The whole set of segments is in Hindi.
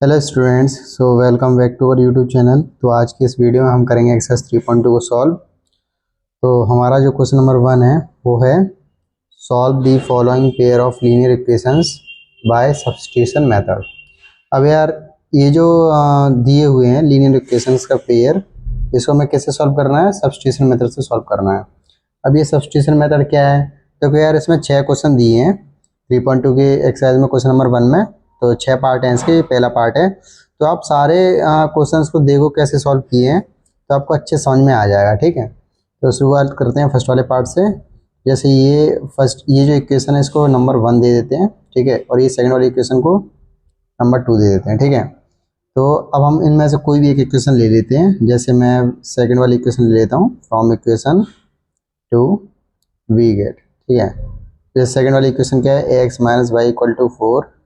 Hello students, so welcome back to our YouTube channel. तो आज की इस वीडियो में हम करेंगे एक्सरसाइज 3.2 को सॉल्व। तो हमारा जो क्वेश्चन नंबर 1 है वो है solve the following pair of linear equations bye substitution method. अब यार ये जो दिए हुए हैं लीनियर इक्वेशंस का पेयर, इसको हमें कैसे सॉल्व करना है? सब्स्टिट्यूशन मेथड से सॉल्व करना है। अब ये सब्स्टिट्यूशन मेथड क्या है? देखो यार, इसमें 6 क्वेश्चन दिए हैं 3.2 के एक्सरसाइज में, क्वेश्चन नंबर 1 में। तो 6 पार्ट हैं इसके, ये पहला पार्ट है। तो आप सारे क्वेश्चंस को देखो कैसे सॉल्व किए हैं, तो आपको अच्छे समझ में आ जाएगा। ठीक है, तो शुरुआत करते हैं फर्स्ट वाले पार्ट से। जैसे ये जो इक्वेशन है इसको नंबर 1 दे देते हैं, ठीक है, और ये सेकंड वाली इक्वेशन को नंबर 2 दे देते हैं। ठीक है, तो अब हम इनमें से कोई भी एक इक्वेशन ले लेते हैं। जैसे मैं सेकंड वाली इक्वेशन ले लेता हूँ, from equation two we get. ठीक है, जैसे सेकंड वाली इक्वेशन क्या है? X minus y equal to 4।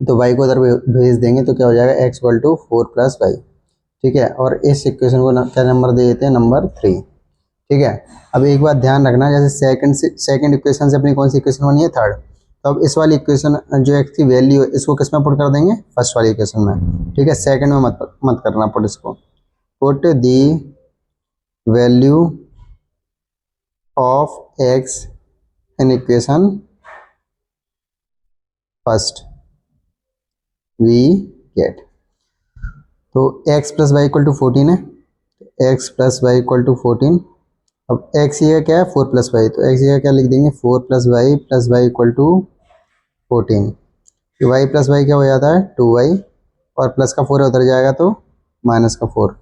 तो वाई को उधर भेज देंगे तो क्या हो जाएगा? X equal to 4 plus y. ठीक है, और इस इक्वेशन को क्या नंबर दे देते हैं? नंबर 3। ठीक है, अब एक बात ध्यान रखना, जैसे सेकंड इक्वेशन से अपनी कौन सी इक्वेशन बनी है? थर्ड। तो अब इस वाली इक्वेशन जो एक्स की वैल्यू है इसको किस में पुट कर देंगे? फर्स्ट वाली इक्वेशन में। ठीक है, सेकंड में मत करना पुट इसको। Put the value of x in equation first we get. तो x plus y equal to 14 है, x plus y equal to 14। अब x ये क्या है? 4 प्लस वाई, तो x ये क्या लिख देंगे? 4 plus y equal to 14। y plus y क्या हो जाता है? 2y, और प्लस का 4 उधर जाएगा तो माइनस का 4।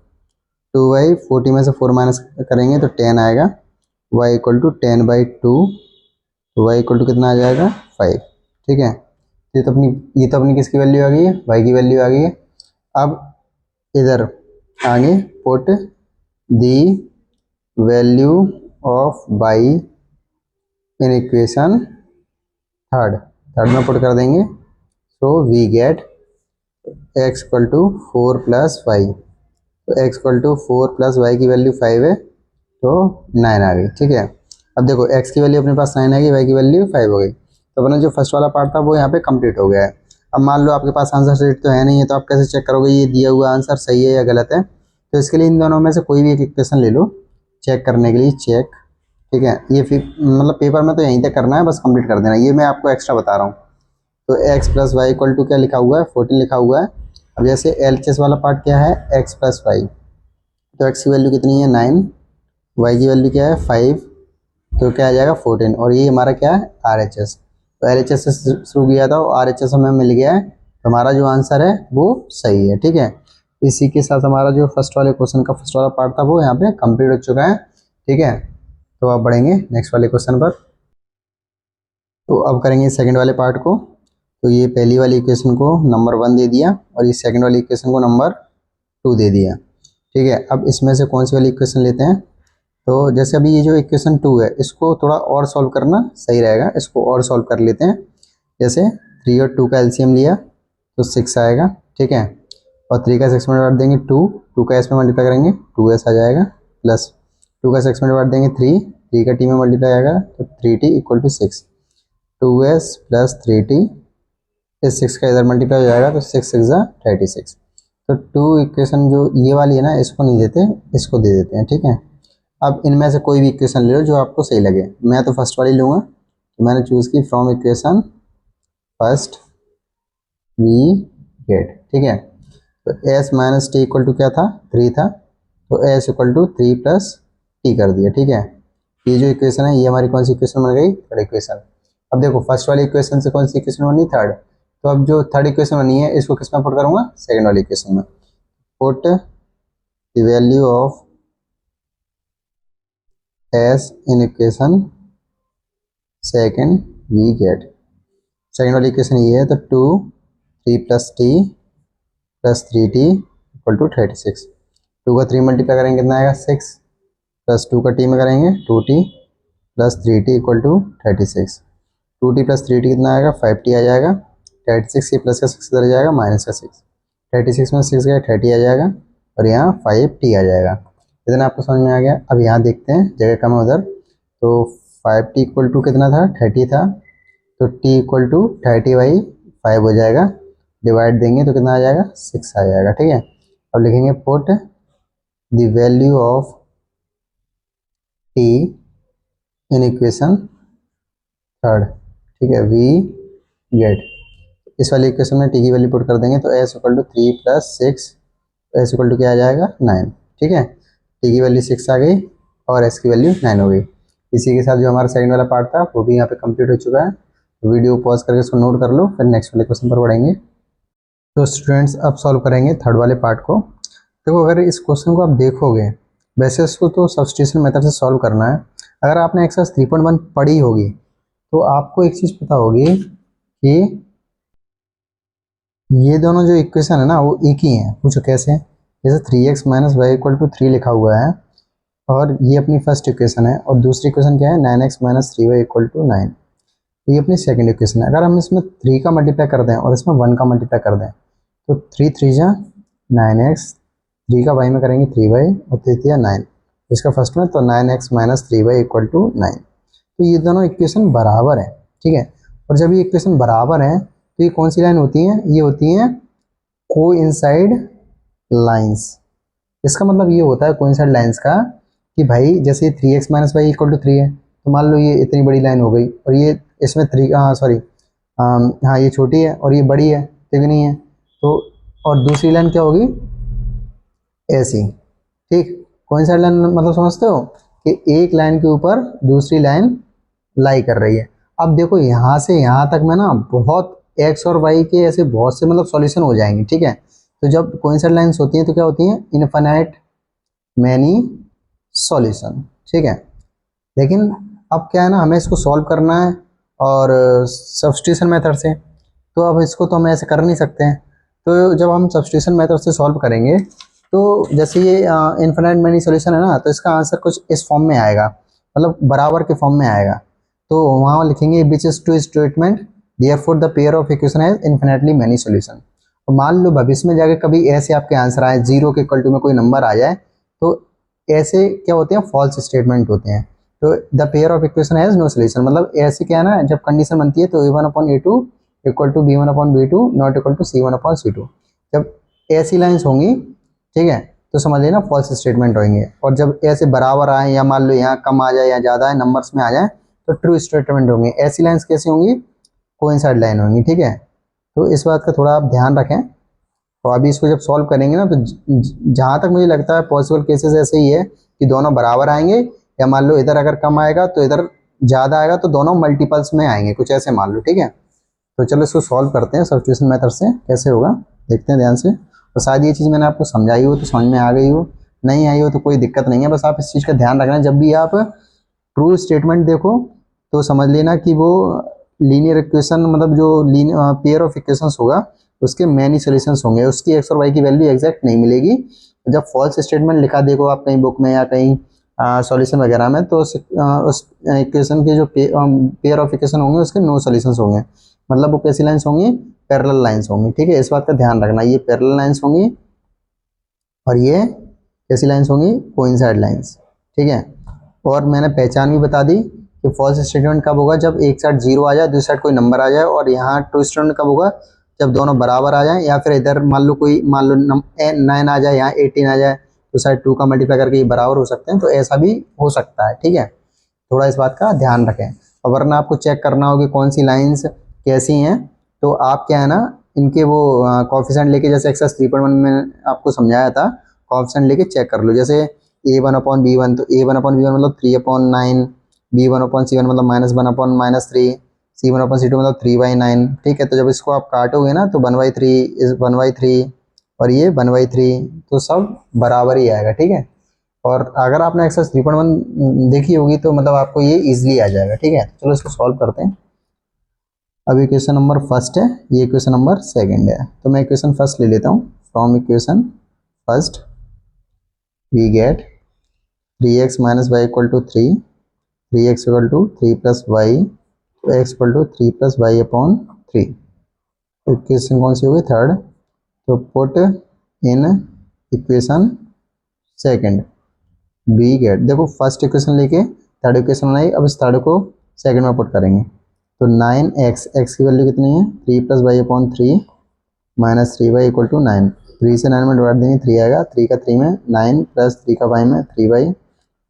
2y, 40 में से 4 माइनस करेंगे तो 10 आएगा। y इक्वल टू 10/2, तो y इक्वल टू कितना आ जाएगा? 5। ठीक है, ये तो अपनी किसकी वैल्यू आ गई है? y की वैल्यू आ गई है। अब इधर आगे put the value of y in equation third में पुट कर देंगे। So we get x equal to 4 plus y. तो x equal to 4 plus y की वैल्यू 5 है, तो 9 आ गई। ठीक है, अब देखो x की वैल्यू अपने पास 9 आ गई, y की वैल्यू 5 हो गई। तो अपना जो फर्स्ट वाला पार्ट था वो यहाँ पे कंप्लीट हो गया है। अब मान लो आपके पास आंसर शीट तो है नहीं है, तो आप कैसे चेक करोगे ये दिया हुआ आंसर सही है या गलत है? तो इसके लिए इन दोनों में से कोई भी एक इक्वेशन ले लो चेक करने के लिए। चेक, ठीक है, ये फिर मतलब पेपर में तो यहीं तक करना है, बस कंप्लीट कर देना। ये मैं आपको एक्स्ट्रा बता रहा हूँ। तो x plus y equal to क्या लिखा हुआ है? 14 लिखा हुआ है। अब जैसे LHS वाला पार्ट क्या है? x plus y. तो x की वैल्यू कितनी है? 9, y की वैल्यू क्या है? 5, तो क्या आ जाएगा? 14। और ये हमारा क्या है? RHS। तो LHS से शुरू किया था और RHS हमें मिल गया है, तो हमारा जो आंसर है वो सही है। ठीक है, इसी के साथ हमारा जो फर्स्ट वाले क्वेश्चन का फर्स्ट वाला पार्ट था वो यहाँ पे कंप्लीट हो चुका है। ठीक है, तो अब बढ़ेंगे नेक्स्ट वाले क्वेश्चन पर। तो अब करेंगे सेकंड वाले पार्ट को। तो ये पहली वाली इक्वेशन को नंबर 1 दे दिया और ये सेकंड वाली इक्वेशन को नंबर 2 दे दिया। ठीक है, अब इसमें से कौन सी वाली इक्वेशन लेते हैं? तो जैसे अभी ये जो इक्वेशन 2 है इसको थोड़ा और सॉल्व करना सही रहेगा, इसको और सॉल्व कर लेते हैं। जैसे 3 और 2 का एलसीएम लिया तो 6 आएगा। ठीक है, और 3 का 6 में डिवाइड देंगे 2 का एस में मल्टीप्लाई करेंगे 2s आ जाएगा, प्लस 2 का 6 में डिवाइड देंगे 3 का टी में मल्टीप्लाई आएगा तो 3t equal to 6। 2s plus 3t, इस 6 का इधर मल्टीप्लाई हो जाएगा तो 6 6 36। तो 2 इक्वेशन जो ये वाली है ना, इसको नहीं देते, इसको दे देते हैं। ठीक है, अब इनमें से कोई भी इक्वेशन ले लो जो आपको सही लगे। मैं तो फर्स्ट वाली लूँगा, तो मैंने चूज़ की from equation first we get. ठीक है, तो S minus T equal to क्या था? 3 था, तो S equal to 3 plus T कर दिया। ठीक है, ये जो इक्वेशन है ये हमारी कौन सी इक्वेशन बन गई? Third equation. अब देखो फर्स्ट वाली इक्वेशन से कौन सी इक्वेशन बनी? थर्ड। तो अब जो थर्ड इक्वेशन बनी है इसको किस में पुट करूँगा? सेकेंड वाली इक्वेशन में। Put the value of S in equation second we get. Second वाली इक्वेशन ये है, तो 3 plus T plus 3t equal to 36। 2 का 3 मल्टीप्लाई करेंगे कितना आएगा? 6, प्लस 2 का टी में करेंगे 2t plus 3t equal to 36। 2t plus 3t कितना आएगा? 5t आ जाएगा। 36 ये प्लस का 6 इधर जाएगा, माइनस का 6। 36 में 6 गया 30 आ जाएगा, और यहाँ 5t आ जाएगा। इतना आपको समझ में आ गया। अब यहाँ देखते हैं, जगह कम है उधर, तो 5t इक्वल टू कितना था? 30 था, तो t इक्वल टू 30/5 हो जाएगा। डिवाइड देंगे तो कितना आ जाएगा 6 आ जाएगा। ठीक है, अब लिखेंगे put the value of T in equation third. ठीक है, वी गेट, इस वाले इक्वेशन में टी की वैल्यू पुट कर देंगे तो S equal to 3 + 6, S equal to क्या आ जाएगा 9। ठीक है, टी की वैल्यू 6 आ गई और एस की वैल्यू 9 हो गई। इसी के साथ जो हमारा सेकंड वाला पार्ट था वो भी यहाँ पे कंप्लीट हो चुका है। तो वीडियो पॉज करके इसको नोट कर लो, फिर नेक्स्ट वाले क्वेश्चन पर बढ़ेंगे। तो स्टूडेंट्स अब सॉल्व करेंगे थर्ड वाले पार्ट को। देखो अगर इस क्वेश्चन को आप देखोगे, वैसे इसको तो सब्स्टिट्यूशन मेथड से सॉल्व करना है। अगर आपने एक्सरसाइज 3.1 पढ़ी होगी तो आपको एक चीज़ पता होगी कि ये दोनों जो इक्वेशन है ना वो एक ही हैं। पूछो कैसे? जैसे 3x - y = 3 लिखा हुआ है और ये अपनी फर्स्ट इक्वेशन है और दूसरी इक्वेशन क्या है 9x - 3y = 9, ये अपनी सेकंड इक्वेशन है। अगर हम इसमें 3 का मल्टीप्लाई कर दें और इसमें 1 का मल्टीप्लाई कर दें तो 3 × 3 = 9x, 3 का y में करेंगे 3y और 3 × 3 = 9, इसका फर्स्ट में तो 9x - 3y = 9। तो ये दोनों इक्वेशन बराबर है। ठीक है, और जब ये इक्वेशन बराबर है तो ये कौन सी लाइन होती हैं? ये होती हैं कोइंसाइड लाइंस। इसका मतलब ये होता है कोइंसाइड लाइंस का कि भाई जैसे 3x - y = 3 है तो मान लो ये इतनी बड़ी लाइन हो गई और ये इसमें हाँ ये छोटी है और ये बड़ी है, तिगनी है, तो और दूसरी लाइन क्या होगी? ऐसी। ठीक, कोइंसाइड लाइन मतलब समझते हो कि एक लाइन के ऊपर दूसरी लाइन लाई कर रही है। अब देखो यहाँ से यहाँ तक में ना बहुत एक्स और वाई के ऐसे बहुत से मतलब सॉल्यूशन हो जाएंगे। ठीक है, तो जब कोइंसाइड लाइंस होती हैं तो क्या होती हैं? Infinite many solution. ठीक है, लेकिन अब क्या है ना, हमें इसको सॉल्व करना है और सब्स्टिट्यूशन मेथड से, तो अब इसको तो हम ऐसे कर नहीं सकते हैं। तो जब हम सब्स्टिट्यूशन मेथड से सॉल्व करेंगे तो जैसे ये इनफिनिट मैनी सॉल्यूशन है ना, तो इसका आंसर कुछ इस फॉर्म में आएगा, मतलब बराबर के फॉर्म में आएगा। तो वहाँ लिखेंगे which is true statement therefore the pair of equation has infinitely many solution. तो मान लो भविष्य में जाके कभी ऐसे आपके आंसर आए 0 के इक्वल टू में कोई नंबर आ जाए तो ऐसे क्या होते हैं? फॉल्स स्टेटमेंट होते हैं। तो the pair of equation has no solution, मतलब ऐसे क्या है ना, जब कंडीशन बनती है तो a1/a2 = b1/b2 not equal to c1/c2। जब ऐसी लाइंस होंगी, ठीक है, तो समझ लेना फॉल्स स्टेटमेंट होंगे। और जब ऐसे बराबर आए या मान लो यहाँ कम आ जाए या ज़्यादा है नंबर्स में आ जाए तो ट्रू स्टेटमेंट होंगे। ऐसी लाइंस कैसी होंगी? कोइंसाइड लाइन होंगी। ठीक है, तो इस बात का थोड़ा आप ध्यान रखें। तो अभी इसको जब सॉल्व करेंगे ना तो जहाँ तक मुझे लगता है पॉसिबल केसेस ऐसे ही है कि दोनों बराबर आएंगे, या मान लो इधर अगर कम आएगा तो इधर ज़्यादा आएगा, तो दोनों मल्टीपल्स में आएंगे, कुछ ऐसे मान लो। ठीक है, तो चलो इसको सॉल्व करते हैं सब्स्टिट्यूशन मेथड से, कैसे होगा देखते हैं ध्यान से। तो शायद ये चीज़ मैंने आपको समझाई हो तो समझ में आ गई हो, नहीं आई हो तो कोई दिक्कत नहीं है। बस आप इस चीज़ का ध्यान रखना, जब भी आप ट्रू स्टेटमेंट देखो तो समझ लेना कि वो लीनियर इक्वेशन, मतलब जो पेयर ऑफ इक्वेशंस होगा उसके मैनी सॉल्यूशंस होंगे, उसकी एक्स और वाई की वैल्यू एग्जैक्ट नहीं मिलेगी। जब फॉल्स स्टेटमेंट लिखा देखो आप कहीं बुक में या कहीं सॉल्यूशन वगैरह में, तो उस इक्वेशन के जो पेयर ऑफ इक्वेशन होंगे उसके नो सॉल्यूशंस होंगे, मतलब वो कैसी लाइंस होंगी? पैरेलल लाइंस होंगी। ठीक है, इस बात का ध्यान रखना, ये पैरेलल लाइंस होंगी और ये कैसी लाइंस होंगी? Coincide lines. ठीक है, और मैंने पहचान भी बता दी कि फॉल्स स्टेटमेंट कब होगा? जब एक साइड 0 आ जाए, दूसरी साइड कोई नंबर आ जाए। और यहाँ ट्रू स्टेटमेंट कब होगा? जब दोनों बराबर आ जाए, या फिर इधर मान लो 9 आ जाए, यहाँ 18 आ जाए, तो साइड 2 का मल्टीप्लाई करके ये बराबर हो सकते हैं, तो ऐसा भी हो सकता है। ठीक है, थोड़ा इस बात का ध्यान रखें। और वरना आपको चेक करना होगी कौन सी लाइंस कैसी हैं, तो आप क्या है ना, इनके वो कॉफिशेंट लेके, जैसे एक्सरसाइज 3.1 में आपको समझाया था, कॉफिशेंट लेके चेक कर लो। जैसे a1/b1, तो a1/b1 मतलब 3/9, b1/c1 मतलब -1/-3, c1/c2 मतलब 3/9। ठीक है, तो जब इसको आप काटोगे ना तो 1/3 इज 1/3 और ये 1/3, तो सब बराबर ही आएगा। ठीक है, और अगर आपने एक्सरसाइज 3.1 देखी होगी तो मतलब आपको ये इजीली आ जाएगा। ठीक है, चलो इसको सॉल्व करते हैं। अब इक्वेशन नंबर फर्स्ट है, ये इक्वेशन नंबर सेकंड है, तो मैं इक्वेशन फर्स्ट ले लेता हूँ। From equation first we get 3x - y = 3, 3x = 3 + y, तो x = 3 + y/3। इक्वेशन कौन सी होगी? थर्ड। तो put in equation second we get, देखो फर्स्ट इक्वेशन लेके थर्ड इक्वेशन बनाई, अब इस थर्ड को सेकंड में पुट करेंगे। तो 9x, x की वैल्यू कितनी है? 3 + y/3 minus 3y equal to 9। 3 से 9 में डिवाइड देंगे 3 आएगा, 3 का 3 में 9 प्लस 3 का 5 में 3y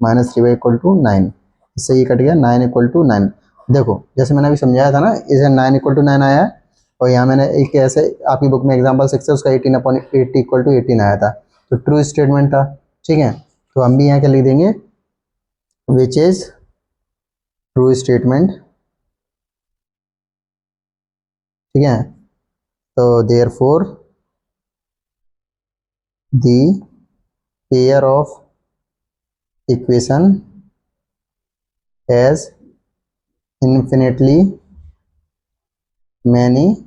minus 3y equal to 9। इससे ये कट गया 9 इक्वल टू 9। देखो जैसे मैंने अभी समझाया था ना, इसे 9 इक्वल टू 9 आया है, और यहाँ मैंने एक ऐसे आपकी बुक में एग्जाम्पल 6 है, उसका 18/80 इक्वल टू 18 आया था, तो ट्रू स्टेटमेंट था। ठीक है, तो हम भी यहाँ क्या लिख देंगे, विच इज ट्रू स्टेटमेंट। ठीक है, तो therefore the pair of equation has infinitely many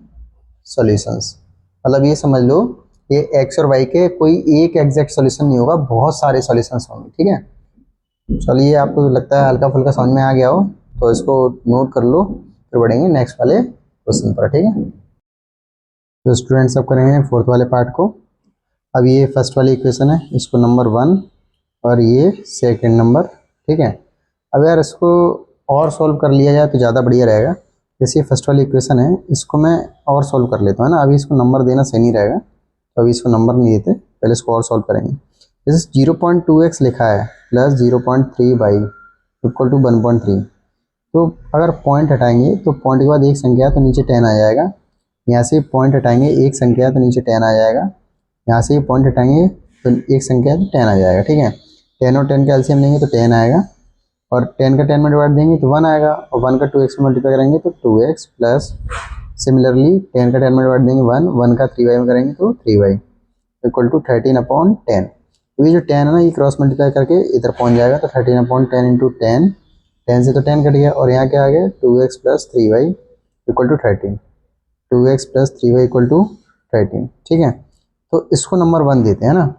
solutions. मतलब ये समझ लो, ये एक्स और वाई के कोई एक एग्जैक्ट सॉल्यूशन नहीं होगा, बहुत सारे सॉल्यूशंस होंगे। ठीक है, चलिए आपको लगता है हल्का फुल्का समझ में आ गया हो तो इसको नोट कर लो, फिर बढ़ेंगे नेक्स्ट वाले क्वेश्चन पर। ठीक है, तो स्टूडेंट सब करेंगे फोर्थ वाले पार्ट को। अब ये फर्स्ट वाली इक्वेशन है, इसको नंबर 1 और ये सेकंड नंबर। ठीक है, अब यार इसको और सॉल्व कर लिया जाए तो ज़्यादा बढ़िया रहेगा। जैसे ये फर्स्ट वाली इक्वेशन है, इसको मैं और सॉल्व कर लेता हूँ ना, अभी इसको नंबर देना सही नहीं रहेगा, तो अभी इसको नंबर नहीं देते, पहले इसको और सॉल्व करेंगे। जैसे 0.2x लिखा है प्लस 0.3y इक्वल टू 1.3, तो अगर पॉइंट हटाएंगे तो पॉइंट के बाद एक संख्या है तो नीचे 10 आ जाएगा, यहाँ से पॉइंट हटाएंगे एक संख्या है तो नीचे 10 आ जाएगा, यहाँ से पॉइंट हटाएंगे तो एक संख्या है तो 10 आ जाएगा। ठीक है, 10 और 10 का एलसीएम लेंगे तो 10 आएगा, और 10 का 10 में डिवाइड देंगे तो 1 आएगा, और 1 का 2x में मल्टीप्लाई करेंगे तो 2x प्लस सिमिलरली 10 का 10 में डिवाइड देंगे 1, 1 का 3y में करेंगे तो 3y इक्वल टू 13/10। तो ये जो 10 है ना, ये क्रॉस मल्टीप्लाई करके इधर पहुंच जाएगा, तो 13/10 इंटू 10, 10 से तो 10 कट गया, और यहाँ क्या आ गया 2x plus 3y equal to 13, 2x plus 3y equal to 13। ठीक है, तो इसको नंबर 1 देते हैं ना।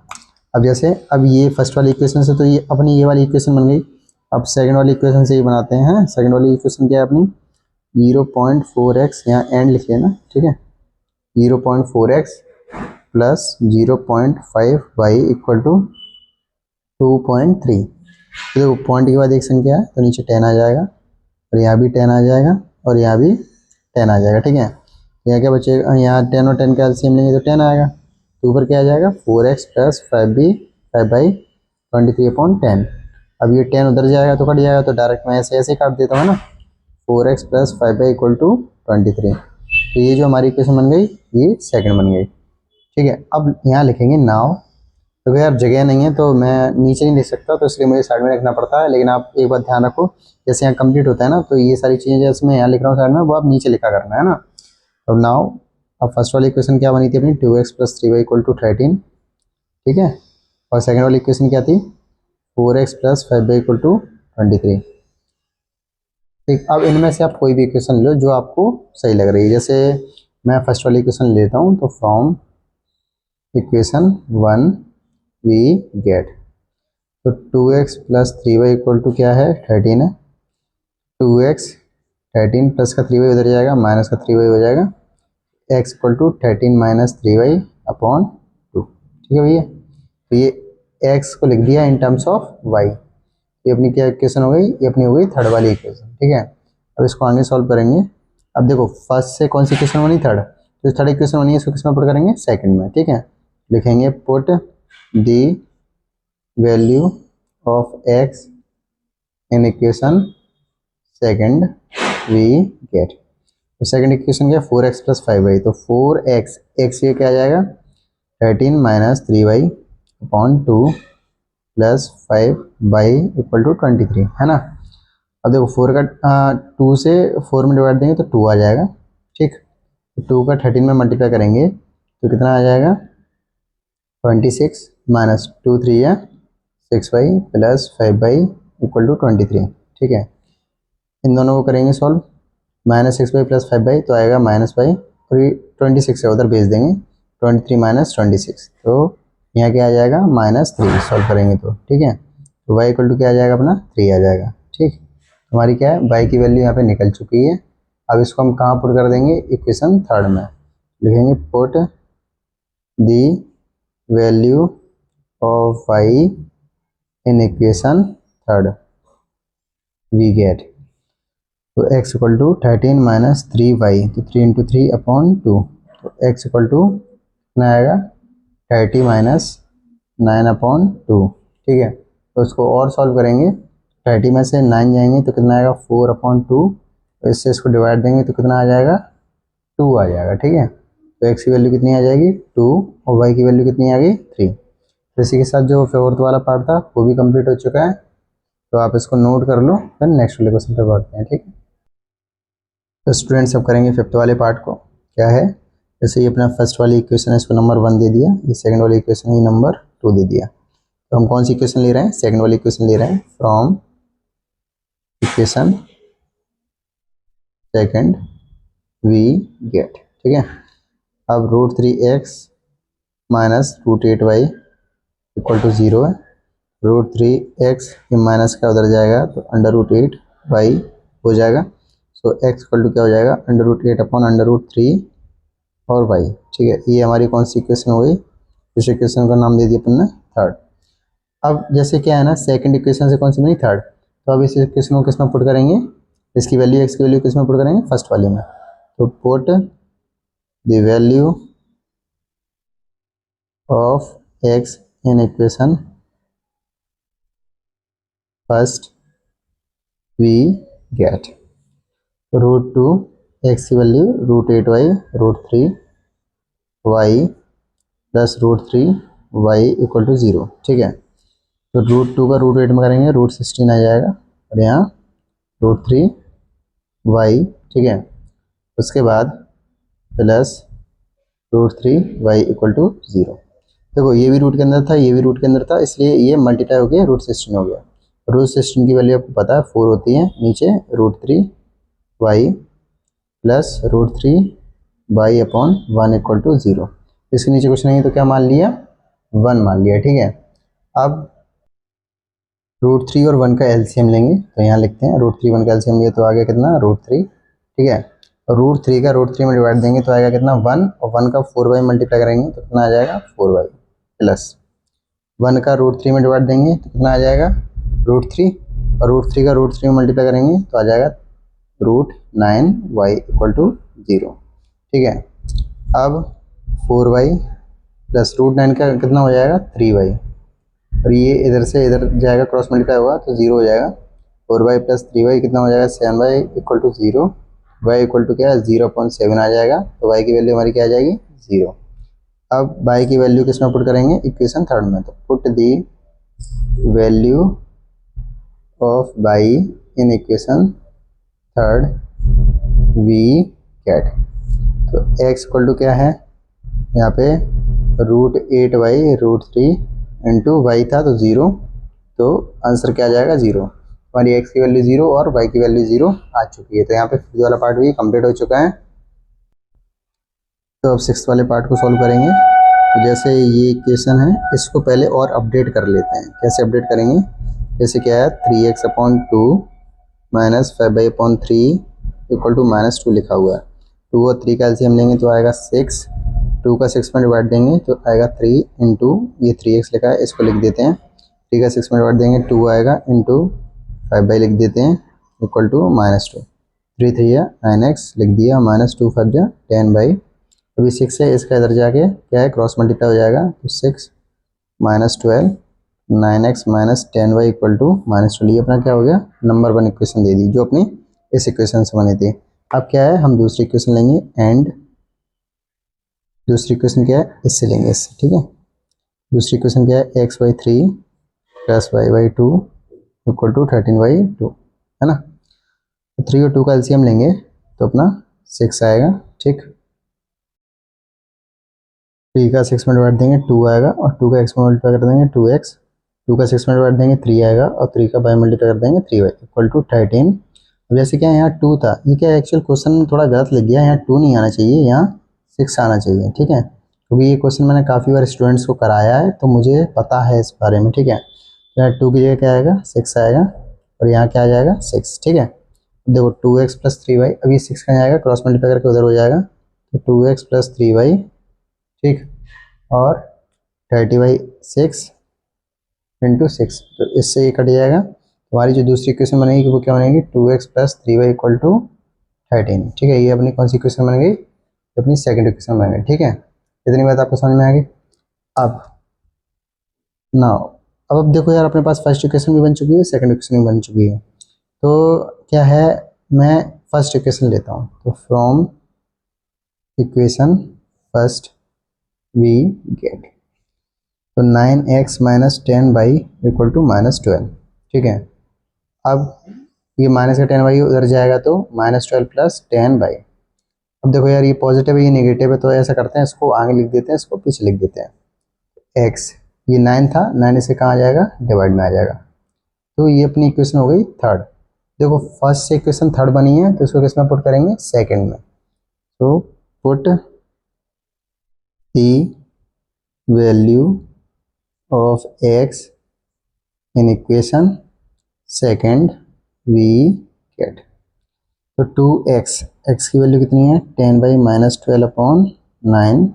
अब जैसे अब ये फर्स्ट वाली इक्वेशन से तो ये अपनी ये वाली इक्वेशन बन गई, अब सेकंड वाली इक्वेशन से ये बनाते हैं। सेकंड वाली इक्वेशन क्या है अपनी, 0.4x, यहाँ एंड लिख लेना। ठीक है, 0.4x plus 0.5y equal to 2.3। तो देखो पॉइंट के बाद एक संख्या है तो नीचे 10 आ जाएगा, और यहाँ भी 10 आ जाएगा, और यहाँ भी 10 आ जाएगा। ठीक है, यहाँ क्या बचेगा, यहाँ 10 और 10 का एलसीएम लेंगे तो 10 आएगा, तो ऊपर क्या आ जाएगा 4x प्लस 5/23/10। अब ये 10 उधर जाएगा तो कट जाएगा, तो डायरेक्ट मैं ऐसे ऐसे काट देता हूँ ना, 4x plus 5y equal to 23। तो ये जो हमारी इक्वेशन बन गई ये सेकंड बन गई। ठीक है, अब यहाँ लिखेंगे नाउ, तो यार जगह नहीं है तो मैं नीचे नहीं लिख सकता, तो इसलिए मुझे साइड में रखना पड़ता है, लेकिन आप एक बात ध्यान रखो, जैसे यहाँ कंप्लीट होता है ना, तो ये सारी चीज़ें जैसे मैं यहाँ लिख रहा हूँ साइड में, वो आप नीचे लिखा करना है ना। तो नाउ अब फर्स्ट वाली इक्वेशन क्या बनी थी अपनी, 2x plus 3y equal to 13। ठीक है, और सेकंड वाली इक्वेशन क्या थी, 4x plus 5y equal to 23। ठीक, अब इनमें से आप कोई भी इक्वेशन लो जो आपको सही लग रही है। जैसे मैं फर्स्ट वाली इक्वेशन लेता हूँ, तो फ्रॉम इक्वेशन 1 वी गेट, तो 2x plus 3y equal to क्या है 13 है, 2x 13 प्लस का 3y उधर जाएगा, माइनस का 3y हो जाएगा, x equal to 13 minus 3y upon 2। ठीक है भैया, तो ये x को लिख दिया इन टर्म्स ऑफ y। ये अपनी क्या इक्वेशन हो गई, ये अपनी हो गई थर्ड वाली इक्वेशन। ठीक है, अब इसको आगे सॉल्व करेंगे। अब देखो फर्स्ट से कौन सी इक्वेशन बनी, थर्ड, तो थर्ड इक्वेशन बनी है, इसको किस में पुट करेंगे, सेकंड में। ठीक है, लिखेंगे put the value of x in equation second we get. तो सेकंड इक्वेशन क्या है 4x प्लस 5y, तो 4x x ये क्या आ जाएगा 13 minus 3y upon 2 plus 5y equal to 23 है ना। अब देखो 4 का 2 से 4 में डिवाइड देंगे तो 2 आ जाएगा। ठीक, 2 का 13 में मल्टीप्लाई करेंगे तो कितना आ जाएगा 26 माइनस 2 3 या 6y plus 5y equal to 23। ठीक है, इन दोनों को करेंगे solve, minus 6y plus 5y तो आएगा माइनस वाई, और ये 26 है उधर भेज देंगे, 23 माइनस 26, तो यहाँ क्या आ जाएगा -3 सॉल्व करेंगे तो। ठीक है, तो y इक्वल टू क्या आ जाएगा अपना 3 आ जाएगा। ठीक, हमारी क्या है y की वैल्यू यहाँ पे निकल चुकी है। अब इसको हम कहाँ पुट कर देंगे, इक्वेशन थर्ड में लिखेंगे put the value of y in equation third we get, तो x equal to 13 minus 3y, तो 3 इंटू 3 अपॉन 2, तो x इक्वल टू कितना आएगा 30 माइनस 9/2, ठीक है। तो उसको और सॉल्व करेंगे, 30 में से 9 जाएंगे तो कितना आएगा 4/2, तो इससे इसको डिवाइड देंगे तो कितना आ जाएगा 2 आ जाएगा, ठीक है। तो x की वैल्यू कितनी आ जाएगी 2 और y की वैल्यू कितनी आ गई 3। तो इसी के साथ जो फोर्थ वाला पार्ट था वो भी कंप्लीट हो चुका है, तो आप इसको नोट कर लो, फिर नेक्स्ट वाले क्वेश्चन पे बढ़ते हैं, ठीक है। तो स्टूडेंट्स अब करेंगे फिफ्थ वाले पार्ट को। क्या है, जैसे ये अपना फर्स्ट वाली इक्वेशन है, इसको नंबर 1 दे दिया, ये सेकंड वाली इक्वेशन है, नंबर 2 दे दिया। तो हम कौन सी इक्वेशन ले रहे हैं, सेकंड वाली इक्वेशन ले रहे हैं। From equation second we get, ठीक है। अब √3x minus √8y equal to 0 है। √3x ये माइनस का उधर जाएगा तो √8y हो जाएगा। सो x इक्वल टू क्या हो जाएगा √8/√3 और y, ठीक है। ये हमारी कौन सी इक्वेशन हो गई, इस इक्वेशन का नाम दे दिया अपन ने थर्ड। अब जैसे क्या है ना, सेकंड इक्वेशन से कौन सी बनी थर्ड, तो अब इस इक्वेशन को किस में पुट करेंगे, इसकी वैल्यू x की वैल्यू किस में पुट करेंगे फर्स्ट वाले में। तो put the value of x in equation first we get √2x की value √8y √3y plus √3y equal to 0, ठीक है। तो √2 का √8 में करेंगे √16 आ जाएगा और यहाँ √3y, ठीक है। उसके बाद प्लस √3y इक्वल टू 0। देखो ये भी रूट के अंदर था, ये भी रूट के अंदर था, इसलिए ये मल्टीप्लाई हो गया √16 हो गया। √16 की वैल्यू आपको पता है 4 होती है, नीचे √3y plus √3y/1 equal to 0। इसके नीचे कुछ नहीं तो क्या मान लिया 1 मान लिया, ठीक है। अब √3 और 1 का एलसीएम लेंगे, तो यहाँ लिखते हैं √3 1 का एलसीएम लिया तो आ गया कितना √3, ठीक है। और √3 का √3 में डिवाइड देंगे तो आएगा कितना 1, और 1 का 4y मल्टीप्लाई करेंगे तो कितना आ जाएगा 4y प्लस 1 का √3 में डिवाइड देंगे तो कितना आ जाएगा √3, और √3 का √3 में मल्टीप्लाई करेंगे तो आ जाएगा √9y इक्वल टू 0, ठीक है। अब 4y प्लस √9 का कितना हो जाएगा 3y, और ये इधर से इधर जाएगा क्रॉस मल्टीप्लाई होगा तो 0 हो जाएगा। 4y प्लस 3y कितना हो जाएगा 7y equal to 0, y equal to क्या है 0.7 आ जाएगा। तो y की वैल्यू हमारी क्या आ जाएगी 0। अब y की वैल्यू किस में पुट करेंगे इक्वेशन थर्ड में, तो put the value of y in equation third we get. तो x इक्वल टू क्या है यहाँ पे √8y √3 इंटू वाई था तो 0, तो आंसर क्या आ जाएगा 0। हमारी x की वैल्यू 0 और y की वैल्यू 0 आ चुकी है। तो यहाँ पे फिफ्थ वाला पार्ट भी कंप्लीट हो चुका है। तो अब सिक्स्थ वाले पार्ट को सॉल्व करेंगे। तो जैसे ये इक्वेशन है इसको पहले और अपडेट कर लेते हैं। कैसे अपडेट करेंगे, जैसे क्या है 3x/2 minus 5y/3 equal to -2 लिखा हुआ है। 2 और 3 का एलसीएम लेंगे तो आएगा 6, 2 का 6 में डिवाइड देंगे तो आएगा 3 इंटू ये 3x लिखा है इसको लिख देते हैं, 3 का 6 में डिवाइड देंगे 2 आएगा इंटू 5 लिख देते हैं इक्वल टू -2, 3 3 या 9x लिख दिया, -2 5 जा 10/, अभी 6 है इसका इधर जाके क्या है क्रॉस मल्टीप्लाई हो जाएगा तो 6 -12 9x minus 10y equal to -12। ये अपना क्या हो गया नंबर 1 इक्वेशन दे दी जो अपनी इस इक्वेशन से बनी थी। अब क्या है हम दूसरी इक्वेशन लेंगे, एंड दूसरी इक्वेशन क्या है इससे लेंगे इससे, ठीक है। दूसरी इक्वेशन क्या है x/3 plus y/2 equal to 13y/2 है ना। 3 और 2 का एलसीएम लेंगे तो अपना 6 आएगा, ठीक। 3 का 6 में डिवाइड देंगे 2 आएगा, और 2 का x में मल्टीप्लाई कर देंगे 2x, 2 का 6 में डिवाइड देंगे 3 आएगा, और 3 का बाय मल्टीप्लाई कर देंगे 3y इक्वल टू 13। अब जैसे क्या यहाँ 2 था, ये क्या एक्चुअल क्वेश्चन थोड़ा गलत लग गया, यहाँ 2 नहीं आना चाहिए, यहाँ 6 आना चाहिए, ठीक है। क्योंकि ये क्वेश्चन मैंने काफ़ी बार स्टूडेंट्स को कराया है तो मुझे पता है इस बारे में, ठीक है। यहाँ 2 की जगह क्या आएगा 6 आएगा, और यहाँ क्या आ जाएगा 6, ठीक है। देखो 2x प्लस 3y, अभी 6 कहाँ जाएगा क्रॉस मल्टीप्लाई करके उधर हो जाएगा, तो 2x प्लस 3y, ठीक, और 30/6 इंटू 6, तो इससे ये कट जाएगा। हमारी जो दूसरी इक्वेशन बनेगी वो क्या बनेगी 2x plus 3y equal to 13, ठीक है। ये अपनी कौन सी इक्वेशन बन गई, अपनी सेकंड इक्वेशन बन गई, ठीक है। इतनी बात आपको समझ में आ गई। अब नाउ अब देखो यार, अपने पास फर्स्ट इक्वेशन भी बन चुकी है, सेकंड इक्वेशन भी बन चुकी है। तो क्या है, मैं फर्स्ट इक्वेशन लेता हूँ। तो from equation first we get, तो 9x minus 10y equal to -12। ठीक है, अब ये माइनस का 10y उधर जाएगा तो -12 प्लस 10y। अब देखो यार, ये पॉजिटिव है ये नेगेटिव है, तो ऐसा करते हैं, इसको आगे लिख देते हैं, इसको पीछे लिख देते हैं। x ये 9 था, 9 इसे कहाँ आ जाएगा, डिवाइड में आ जाएगा। तो ये अपनी इक्वेशन हो गई थर्ड। देखो फर्स्ट से इक्वेशन थर्ड बनी है, तो इसको किस में पुट करेंगे, सेकंड में। तो put the value of x in equation second we get. तो 2x, x की वैल्यू कितनी है, 10/-12 अपॉन 9,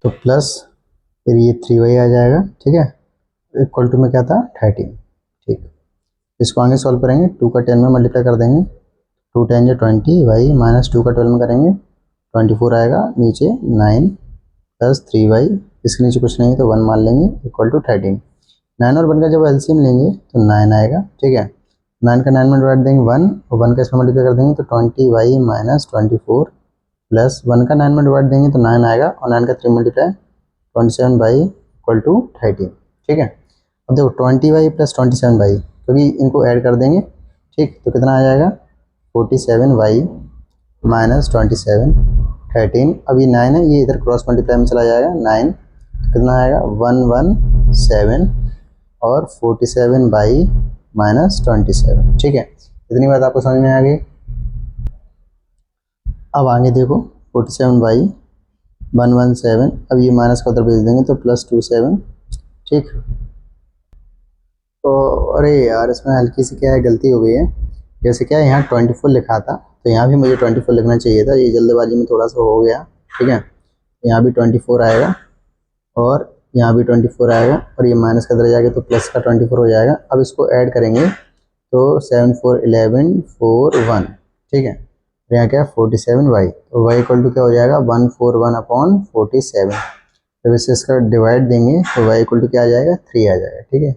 तो प्लस फिर ये 3y आ जाएगा। ठीक है, इक्वल टू में क्या था, 13। ठीक, इसको आगे सॉल्व करेंगे, 2 का 10 में मल्टीप्लाई कर देंगे, 2 10 20, y माइनस 2 का 12 में करेंगे 24 आएगा, नीचे 9 प्लस 3y, इसके नीचे कुछ नहीं तो 1 मान लेंगे, इक्वल टू 13। 9 और 1 का जब एलसीएम लेंगे तो 9 आएगा। ठीक है, 9 का 9 में डिवाइड देंगे 1, और 1 का इसमें मल्टीप्लाई कर देंगे तो 20y माइनस 24 प्लस 1 का 9 में डिवाइड देंगे तो 9 आएगा, और 9 का 3 मल्टीप्लाई 27y इक्वल टू 13। ठीक है, अब देखो 20y प्लस 27y, क्योंकि इनको ऐड कर देंगे। ठीक, तो कितना आ जाएगा, 47y माइनस 27 13। अब ये 9 है, ये इधर क्रॉस मल्टीप्लाई में चला जाएगा, 9 तो कितना आएगा, 117 और 47y माइनस 27। ठीक है, इतनी बात आपको समझ में आ गई। अब आगे देखो 47y 117, अब ये माइनस का उधर भेज देंगे तो +27। ठीक, तो अरे यार, इसमें हल्की सी क्या है, गलती हो गई है। जैसे क्या है, यहाँ 24 लिखा था, तो यहाँ भी मुझे 24 लिखना चाहिए था, ये जल्दबाजी में थोड़ा सा हो गया। ठीक है, यहाँ भी 24 आएगा और यहाँ भी 24 आएगा, और ये माइनस का इधर जाएगा तो प्लस का 24 हो जाएगा। अब इसको ऐड करेंगे तो 7 4 11 4 1। ठीक है, तो यहाँ क्या है, 47y, तो y इक्वल टू क्या हो जाएगा, 141 अपॉन 47। जब इसे इसका डिवाइड देंगे तो y इक्वल टू क्या आ जाएगा, 3 आ जाएगा। ठीक है,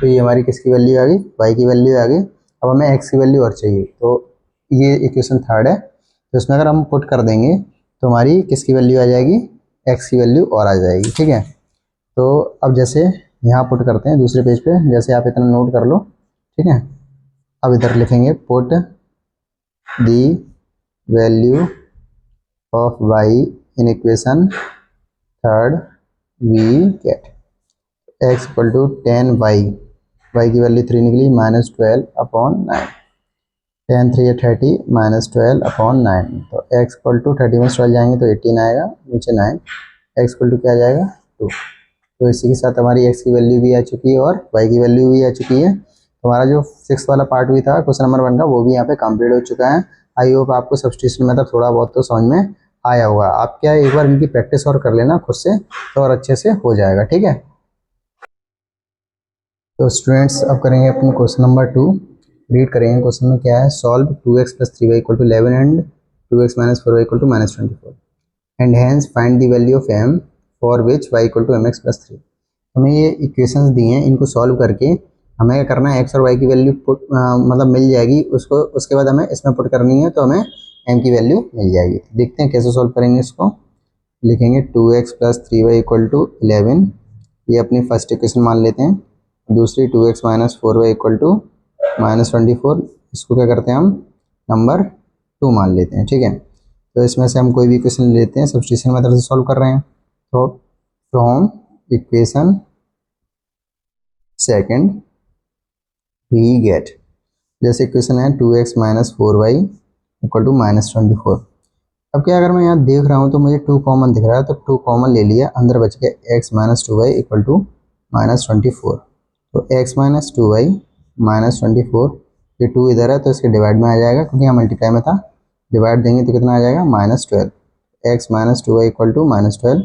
तो ये हमारी किसकी वैल्यू आ गई, y की वैल्यू आ गई। अब हमें x की वैल्यू और चाहिए, तो ये इक्वेशन थर्ड है, तो इसमें अगर हम पुट कर देंगे तो हमारी किसकी वैल्यू आ जाएगी, x की वैल्यू और आ जाएगी। ठीक है, तो अब जैसे यहाँ पुट करते हैं दूसरे पेज पे, जैसे आप इतना नोट कर लो। ठीक है, अब इधर लिखेंगे put the value of y in equation third we get x equal to 10y, y की वैल्यू 3 निकली, -12 अपॉन 9, 10 3 30 -12 अपॉन 9, तो x इक्वल टू 30 में 12 जाएंगे तो 18 आएगा, नीचे 9, x इक्वल टू क्या आ जाएगा, 2। तो इसी के साथ हमारी x की वैल्यू भी आ चुकी है और y की वैल्यू भी आ चुकी है। तो हमारा जो 6 वाला पार्ट भी था क्वेश्चन नंबर 1 का, वो भी यहाँ पे कंप्लीट हो चुका है। आई होप आपको सब्स्टिट्यूशन मेथड थोड़ा बहुत तो समझ में आया होगा। आप क्या एक बार इनकी प्रैक्टिस और कर लेना खुद से, तो और अच्छे से हो जाएगा। ठीक है, तो स्टूडेंट्स अब करेंगे अपने क्वेश्चन नंबर 2। रीड करेंगे, क्वेश्चन में क्या है, solve 2x plus 3y equal to 11 and 2x minus 4y equal to -24 and hence find the value of m for which y equal to mx plus 3। हमें ये इक्वेशंस दी हैं, इनको सॉल्व करके हमें क्या करना है, x और y की वैल्यू मतलब मिल जाएगी उसको, उसके बाद हमें इसमें पुट करनी है तो हमें m की वैल्यू मिल जाएगी। देखते हैं कैसे सॉल्व करेंगे इसको। लिखेंगे 2x plus 3y equal to 11, ये अपनी फर्स्ट इक्वेशन मान लेते हैं। दूसरी 2x minus 4y equal to -24, इसको क्या करते हैं हम नंबर 2 मान लेते हैं। ठीक है, तो इसमें से हम कोई भी इक्वेशन लेते हैं, सब्स्टिट्यूशन मेथड से सॉल्व कर रहे हैं। तो from equation second we get, जैसे इक्वेशन है 2x minus 4y equal to -24। अब क्या, अगर मैं यहाँ देख रहा हूँ तो मुझे 2 कॉमन दिख रहा है, तो 2 कॉमन ले लिया, अंदर बच गया x minus 2y equal to -24। तो x माइनस 2y माइनस 24, ये 2 इधर है तो इसके डिवाइड में आ जाएगा, क्योंकि यहाँ मल्टीप्लाई में था, डिवाइड देंगे तो कितना आ जाएगा, -12। x minus 2y equal to -12,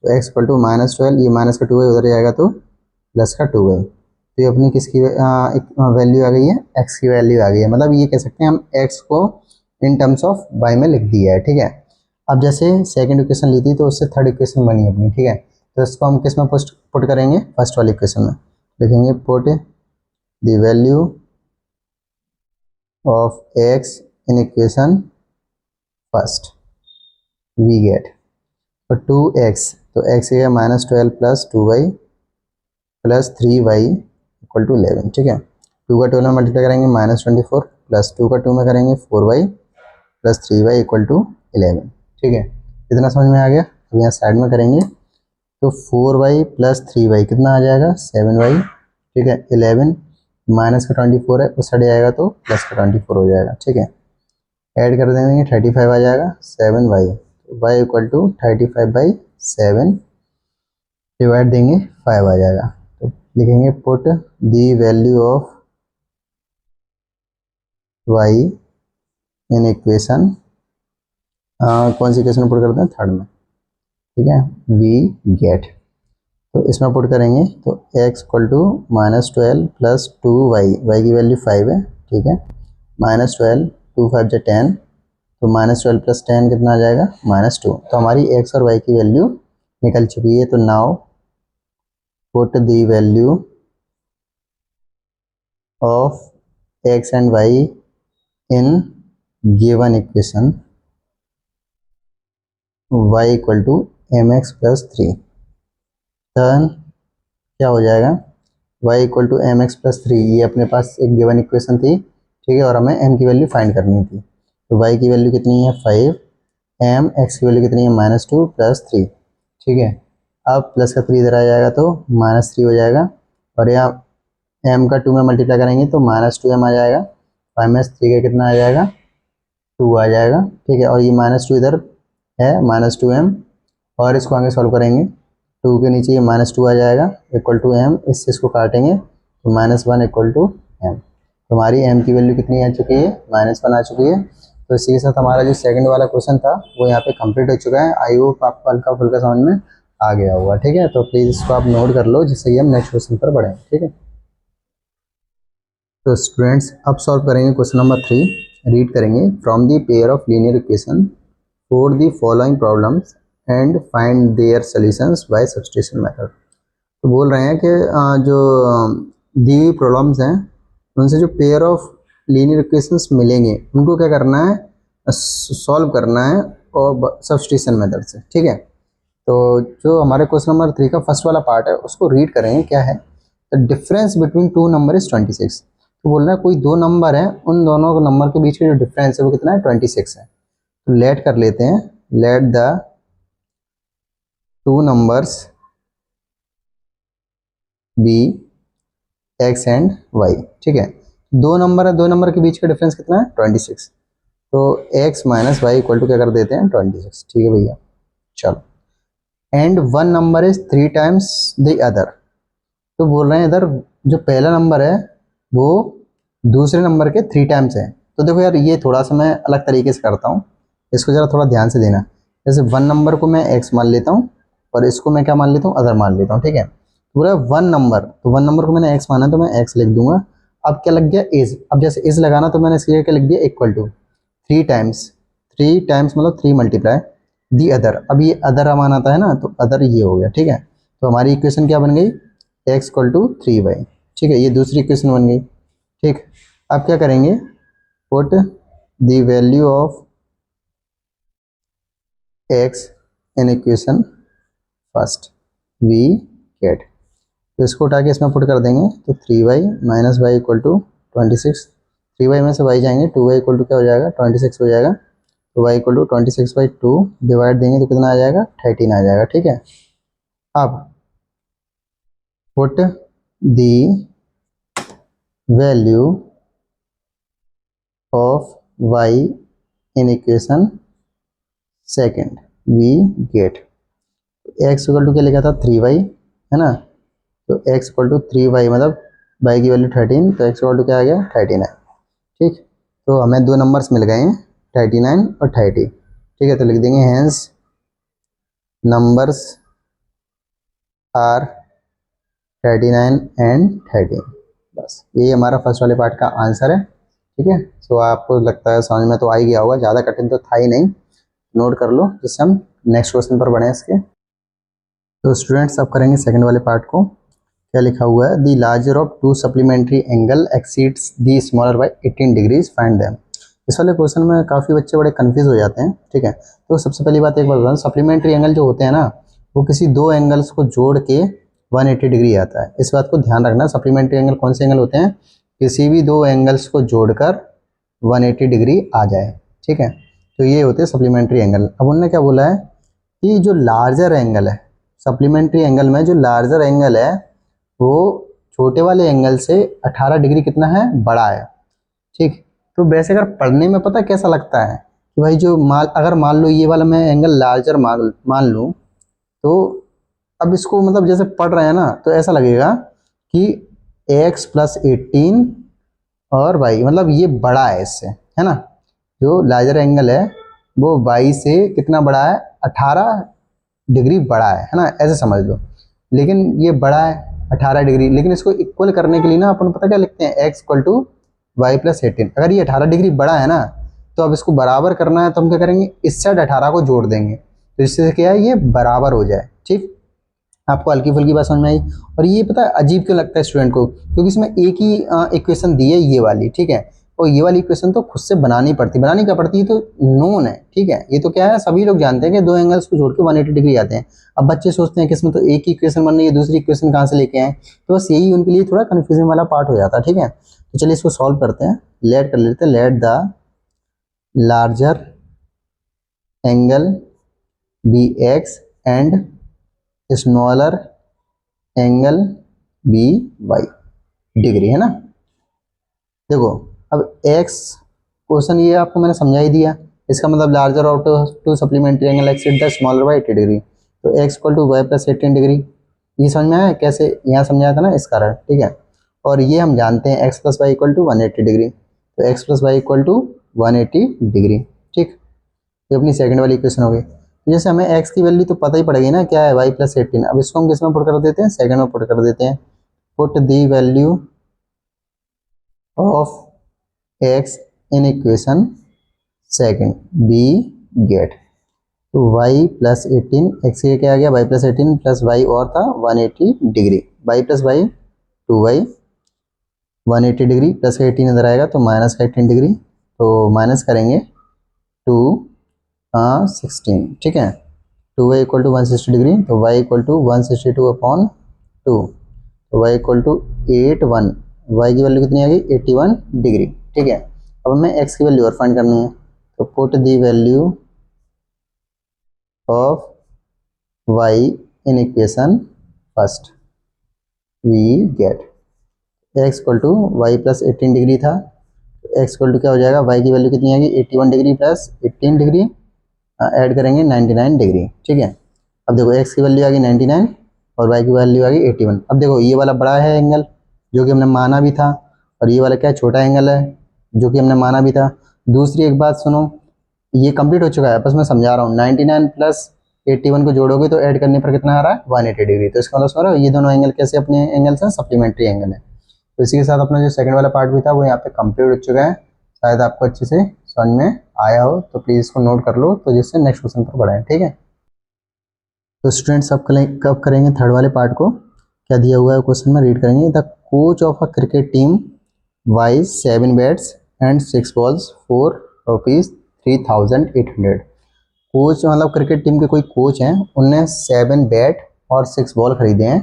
तो x इक्वल टू -12, ये माइनस का 2y उधर जाएगा तो प्लस का 2y। तो ये अपनी किसकी वैल्यू आ गई है, x की वैल्यू आ गई है। मतलब ये कह सकते हैं हम x को इन टर्म्स ऑफ y में लिख दिया है। ठीक है, अब जैसे सेकंड इक्वेशन ली थी तो उससे थर्ड इक्वेशन बनी अपनी, ठीक है। तो इसको हम किस में पुट करेंगे, फर्स्ट वाली इक्वेशन में लिखेंगे put the value of x in equation first, we get तो 2x, तो x है -12 plus 2y plus 3y equal to 11, ठीक है। 2 का 12 में मल्टीप्लाई करेंगे -24 प्लस 2 का 2 में करेंगे 4y plus 3y equal to 11, ठीक है। कितना समझ में आ गया। अब यहाँ साइड में करेंगे तो 4y प्लस 3y कितना आ जाएगा 7y, ठीक है। 11 माइनस का 24 है उस साइड आएगा तो प्लस का 24 हो जाएगा, ठीक है। ऐड कर देंगे 35 आ जाएगा 7y, y equal to 35/7 divide देंगे 5 आ जाएगा। तो लिखेंगे put the value of y in equation, कौन सी इक्वेशन पुट करते हैं, थर्ड में, ठीक है। वी गेट, तो इसमें पुट करेंगे तो x equal to -12 plus 2y, y की वैल्यू 5 है, ठीक है। -12 2 5 जो 10, तो -12 प्लस 10 कितना आ जाएगा -2। तो हमारी x और y की वैल्यू निकल चुकी है। तो now put the value of x and y in given equation y equal to mx plus 3। Turn क्या हो जाएगा, y equal to mx plus 3, ये अपने पास एक गिवन इक्वेशन थी, ठीक है। और हमें m की वैल्यू फाइंड करनी थी। तो y की वैल्यू कितनी है 5, m, x की वैल्यू कितनी है -2 प्लस 3, ठीक है। अब प्लस का 3 इधर आ जाएगा तो -3 हो जाएगा, और यहाँ m का 2 में मल्टीप्लाई करेंगे तो -2m आ जाएगा, 5 में 3 का कितना आ जाएगा 2 आ जाएगा, ठीक है। और ये -2 इधर है -2m, और इसको आगे सॉल्व करेंगे 2 के नीचे ये -2 आ जाएगा इक्वल टू m, इससे इसको काटेंगे तो -1 इक्वल टू m। तो हमारी m की वैल्यू कितनी आ चुकी है -1 आ चुकी है। तो इसी के साथ हमारा जो सेकंड वाला क्वेश्चन था वो यहाँ पे कंप्लीट हो चुका है। आई होप आपको हल्का फुल्का समझ में आ गया होगा, ठीक है। तो प्लीज़ इसको आप नोट कर लो जिससे कि हम नेक्स्ट क्वेश्चन पर बढ़ें, ठीक है। तो स्टूडेंट्स अब सॉल्व करेंगे क्वेश्चन नंबर 3। रीड करेंगे from the pair of linear equation for the following problems and find their solutions by substitution method. तो बोल रहे हैं कि जो दी हुई प्रॉब्लम्स हैं उनसे जो पेयर ऑफ लीनियर इक्वेशंस मिलेंगे उनको क्या करना है, सॉल्व करना है और सब्स्टिट्यूशन मेथड से, ठीक है। तो जो हमारे क्वेश्चन नंबर 3 का फर्स्ट वाला पार्ट है उसको रीड करेंगे। क्या है, the difference between two number is 26। तो बोल रहा है कोई दो नंबर है, उन दोनों नंबर के बीच का जो डिफरेंस है वो कितना है 26 है। तो लेट कर लेते हैं, let the two numbers be x and y, ठीक है। दो नंबर है, दो नंबर के बीच का डिफरेंस कितना है 26। तो x minus y equal to क्या कर देते हैं 26, ठीक है भैया। चलो, and one number is 3 times the other. तो बोल रहे हैं इधर जो पहला नंबर है वो दूसरे नंबर के 3 टाइम्स है। तो देखो यार ये थोड़ा सा मैं अलग तरीके से करता हूँ, इसको ज़रा थोड़ा ध्यान से देना। जैसे वन नंबर को मैं x मान लेता हूँ और इसको मैं क्या मान लेता हूँ अदर मान लेता हूँ, ठीक है। पूरा वन नंबर, तो वन नंबर को मैंने x माना तो मैं x लिख दूंगा। अब क्या लग गया इज, अब जैसे इज लगाना तो मैंने इसके लिए क्या लिख दिया इक्वल टू 3 टाइम्स, 3 टाइम्स मतलब 3 मल्टीप्लाई दी अदर। अब ये अदर अमान आता है ना, तो अदर ये हो गया, ठीक है। तो हमारी इक्वेशन क्या बन गई x इक्वल टू 3y, ठीक है। ये दूसरी इक्वेशन बन गई, ठीक। अब क्या करेंगे, put the value of x in equation first, we get. तो इसको उठा के इसमें पुट कर देंगे तो 3y minus y equal to 26। 3y में से y जाएंगे 2y इक्वल टू क्या हो जाएगा 26 हो जाएगा। तो y इक्वल टू 26/2 डिवाइड देंगे तो कितना आ जाएगा 13 आ जाएगा, ठीक है। अब put the value of y in equation second, we get. x equal to क्या लिखा था 3y, है ना। तो x इक्वल टू 3y मतलब y की वैल्यू 13, तो x इक्वल टू क्या आ गया 39, ठीक। तो हमें दो नंबर्स मिल गए हैं 39 और 30, ठीक है। तो लिख देंगे हेंस नंबर्स आर 39 एंड 13। बस ये हमारा फर्स्ट वाले पार्ट का आंसर है, ठीक है। सो आपको लगता है समझ में तो आ ही गया होगा, ज़्यादा कठिन तो था ही नहीं। नोट कर लो जिससे हम नेक्स्ट क्वेश्चन पर बढ़े इसके। तो स्टूडेंट्स अब करेंगे सेकंड वाले पार्ट को। क्या लिखा हुआ है, the larger of two supplementary angle exceeds the smaller by 18 degrees find them. इस वाले क्वेश्चन में काफ़ी बच्चे बड़े कंफ्यूज हो जाते हैं, ठीक है। तो सबसे पहली बात एक बात बताऊँ, सप्लीमेंट्री एंगल जो होते हैं ना, वो किसी दो एंगल्स को जोड़ के 180 डिग्री आता है। इस बात को ध्यान रखना, सप्लीमेंट्री एंगल कौन से एंगल होते हैं, किसी भी दो एंगल्स को जोड़कर 180 डिग्री आ जाए, ठीक है। तो ये होते हैं सप्लीमेंट्री एंगल। अब उन्होंने क्या बोला है कि जो लार्जर एंगल है, सप्लीमेंट्री एंगल में जो लार्जर एंगल है वो छोटे वाले एंगल से 18 डिग्री कितना है, बड़ा है, ठीक। तो वैसे अगर पढ़ने में पता कैसा लगता है कि भाई जो अगर मान लो ये वाला मैं एंगल लार्जर मान लूँ, तो अब इसको मतलब जैसे पढ़ रहे हैं ना, तो ऐसा लगेगा कि x प्लस 18 और y मतलब ये बड़ा है इससे, है ना। जो लार्जर एंगल है वो y से कितना बड़ा है, 18 डिग्री बड़ा है ना, ऐसे समझ लो। लेकिन ये बड़ा है 18 डिग्री, लेकिन इसको इक्वल करने के लिए ना अपन पता क्या लिखते हैं, x equal to y plus 18। अगर ये 18 डिग्री बड़ा है ना, तो अब इसको बराबर करना है, तो हम क्या करेंगे, इस साइड 18 को जोड़ देंगे, तो इससे क्या है, ये बराबर हो जाए, ठीक। आपको हल्की फुल्की बात समझ में आई। और ये पता है अजीब क्यों लगता है स्टूडेंट को, क्योंकि इसमें एक ही इक्वेशन दी है ये वाली, ठीक है। और ये वाली इक्वेशन तो खुद से बनानी क्या पड़ती है, तो नोन है, ठीक है। ये तो क्या है, सभी लोग जानते हैं कि दो एंगल्स को जोड़ के 180 डिग्री आते हैं। अब बच्चे सोचते हैं कि इसमें तो एक ही इक्वेशन बन रही है, दूसरी इक्वेशन कहाँ से लेके आए, तो बस यही उनके लिए थोड़ा कन्फ्यूजन वाला पार्ट हो जाता है, ठीक है। तो चलिए इसको सॉल्व करते हैं, लेट कर लेते हैं। Let the larger angle be x and smaller angle be y degree, है ना। देखो अब x क्वेश्चन ये आपको मैंने समझा ही दिया, इसका मतलब larger of two supplementary angle exceed the smaller by 80 degree, तो x equal to y plus 18 degree. ये समझ में आया कैसे, यहाँ समझाया था ना इस कारण, ठीक है। और ये हम जानते हैं x plus y equal to 180 degree, तो x plus y equal to 180 degree, ठीक। ये अपनी सेकंड वाली इक्वेशन हो गई। जैसे हमें x की वैल्यू तो पता ही पड़ेगी ना, क्या है, y प्लस 18। अब इसको हम किस में पुट कर देते हैं, सेकंड में पुट कर देते हैं। Put the value of x in equation second, we get. तो y प्लस 18, x ये क्या आ गया, y प्लस 18 प्लस y और था 180 डिग्री, y plus y 2y 180 degree plus 18 इधर आएगा तो माइनस 18 डिग्री, तो माइनस करेंगे 2 16, ठीक है। 2y इक्वल टू 160 डिग्री, तो y इक्वल टू 162 अपॉन 2, तो y इक्वल टू 81, y की वैल्यू कितनी आ गई, 81 डिग्री, ठीक है। अब हमें x की वैल्यू और फाइंड करनी है, तो put the value of y in equation first, we get x equal to y plus 18 degree था, तो x इक्वल टू क्या हो जाएगा, y की वैल्यू कितनी आएगी, 81 डिग्री प्लस 18 डिग्री, ऐड करेंगे 99 डिग्री, ठीक है। अब देखो x की वैल्यू आ गई 99 और y की वैल्यू आ गई 81। अब देखो ये वाला बड़ा है एंगल जो कि हमने माना भी था, और ये वाला क्या है, छोटा एंगल है जो कि हमने माना भी था। दूसरी एक बात सुनो, ये कंप्लीट हो चुका है, बस मैं समझा रहा हूँ। 99 प्लस 81 को जोड़ोगे तो ऐड करने पर कितना आ रहा है, 180 डिग्री। तो इसका मतलब समझ, ये दोनों एंगल कैसे अपने एंगल्स हैं, सप्लीमेंट्री एंगल है। तो इसी के साथ अपना जो सेकंड वाला पार्ट भी था वो यहाँ पे कंप्लीट हो चुका है। शायद आपको अच्छे से समझ में आया हो, तो प्लीज़ इसको नोट कर लो, तो जिससे नेक्स्ट क्वेश्चन पर बढ़ाएं, ठीक है। तो स्टूडेंट्स अब कब करेंगे थर्ड वाले पार्ट को, क्या दिया हुआ है क्वेश्चन में, रीड करेंगे। The coach of a cricket team wise 7 bats and 6 balls for ₹3,800। Coach मतलब क्रिकेट टीम के कोई कोच हैं, उनने 7 बैट और 6 बॉल खरीदे हैं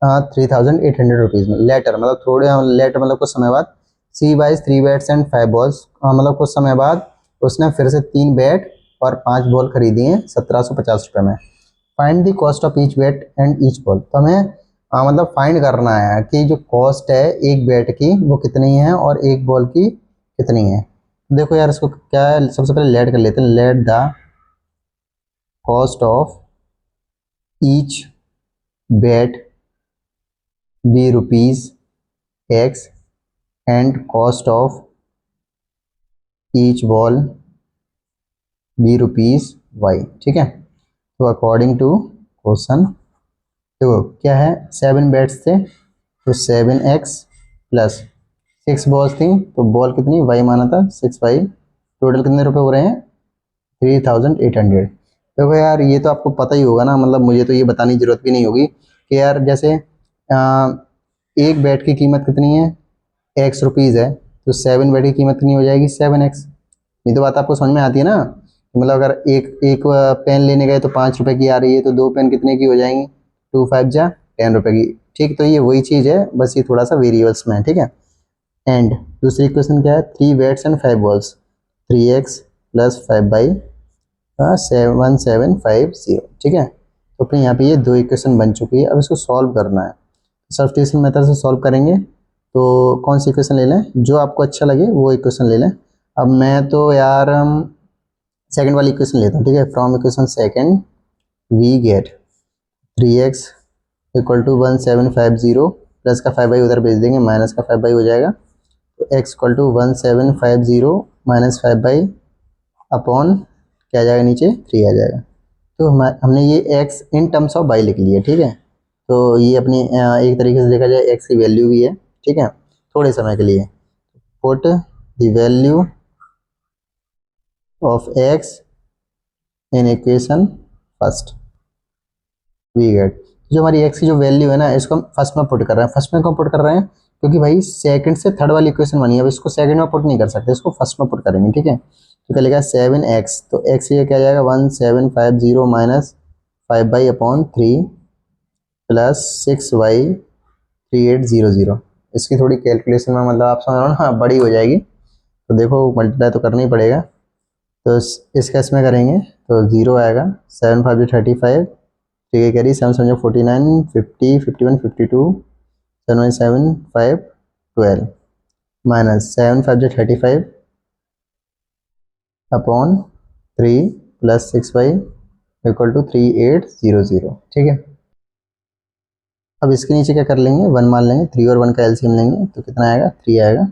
3,800 रुपीज़ में। लेटर मतलब थोड़े, लेटर मतलब कुछ समय बाद, सी वाइज 3 बैट्स एंड 5 बॉल्स, मतलब कुछ समय बाद उसने फिर से 3 बैट और 5 बॉल खरीदी हैं 1750 रुपये में। Find the cost of each bat and each ball. तो हमें मतलब फाइंड करना है कि जो कॉस्ट है एक बैट की वो कितनी है और एक बॉल की कितनी है। देखो यार इसको क्या है, सबसे पहले लेट कर लेते हैं। Let the cost of each bat be ₹X and cost of each ball be ₹Y, ठीक है। तो अकॉर्डिंग टू क्वेश्चन, देखो क्या है, 7 बैट्स थे तो 7x प्लस 6 बॉल्स थी, तो बॉल कितनी y माना था 6y, टोटल कितने रुपए हो रहे हैं 3800। देखो यार ये तो आपको पता ही होगा ना, मतलब मुझे तो ये बताने की जरूरत भी नहीं होगी कि यार जैसे एक बेड की कीमत कितनी है, एक्स रुपीज़ है, तो 7 बेड की कीमत कितनी हो जाएगी, 7x। ये तो बात आपको समझ में आती है ना। मतलब अगर एक एक पेन लेने गए तो 5 रुपए की आ रही है, तो 2 पेन कितने की हो जाएंगी, 2 5 जा 10 रुपए की। ठीक, तो ये वही चीज़ है, बस ये थोड़ा सा वेरिएबल्स में है, ठीक है। एंड दूसरी इक्वेशन क्या है, 3 bats and 5 balls, 3x plus 5/1750, ठीक है। तो अपने यहाँ पे ये 2 इक्वेशन बन चुकी है, अब इसको सॉल्व करना है। सब्स्टिट्यूशन मेथड से सॉल्व करेंगे, तो कौन सी इक्वेशन ले लें, जो आपको अच्छा लगे वो इक्वेशन ले लें। अब मैं तो यार सेकंड वाली इक्वेशन लेता हूँ, ठीक है। From equation second we get 3x equal to 1750, plus का 5 बाई उधर भेज देंगे, माइनस का 5 बाई हो जाएगा, तो x equal to 1750 minus 5 by upon क्या आ जाएगा, नीचे 3 आ जाएगा। तो हमने ये x in terms of by लिख लिया, ठीक है। तो ये अपनी एक तरीके से देखा जाए x की वैल्यू भी है, ठीक है, थोड़े समय के लिए। Put the value of x in equation first we get, जो हमारी x की जो वैल्यू है ना, इसको हम फर्स्ट में पुट कर रहे हैं। फर्स्ट में क्यों पुट कर रहे हैं, क्योंकि भाई सेकंड से थर्ड वाली इक्वेशन बनी है, अब इसको सेकंड में पुट नहीं कर सकते, इसको फर्स्ट में पुट करेंगे, ठीक है। तो क्या लिखा है 7x, तो x ये क्या जाएगा 1750 माइनस 5/3 प्लस 6/3800। इसकी थोड़ी कैलकुलेशन में मतलब आप समझ रहे हो ना, हाँ बड़ी हो जाएगी, तो देखो मल्टीप्लाई तो करना ही पड़ेगा। तो इस केस में करेंगे तो 0 आएगा, 7×5 = 35, ठीक है, कैरी 7×7 = 49, 50, 51, 52, 7 5 12 माइनस 7×5 = 35 अपॉन 3 प्लस 6/3800, ठीक है। अब इसके नीचे क्या कर लेंगे, 1 मान लेंगे, 3 और 1 का एलसीएम लेंगे तो कितना आएगा, 3 आएगा।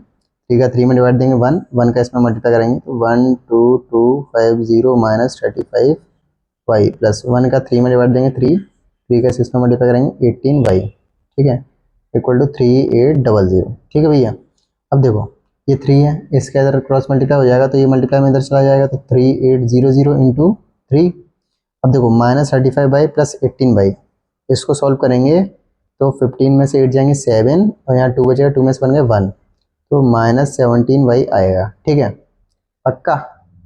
3 का 3 में डिवाइड देंगे 1, 1 का इसमें मल्टीप्लाई करेंगे तो 12250 माइनस 35y प्लस 1 का 3 में डिवाइड देंगे 3, 3 का 6 में मल्टीप्लाई करेंगे 18y, ठीक है, इक्वल टू 3800, ठीक है भैया। अब देखो ये 3 है, इसका इधर क्रॉस मल्टीप्लाई हो जाएगा, तो ये मल्टीप्लाई में इधर चला जाएगा, तो 3800 इंटू 3। अब देखो -35y प्लस 18y, इसको सॉल्व करेंगे तो 15 में से 8 जाएंगे 7, और यहाँ 2 बचेगा, 2 में से बन गए 1, तो -17y आएगा, ठीक है। पक्का,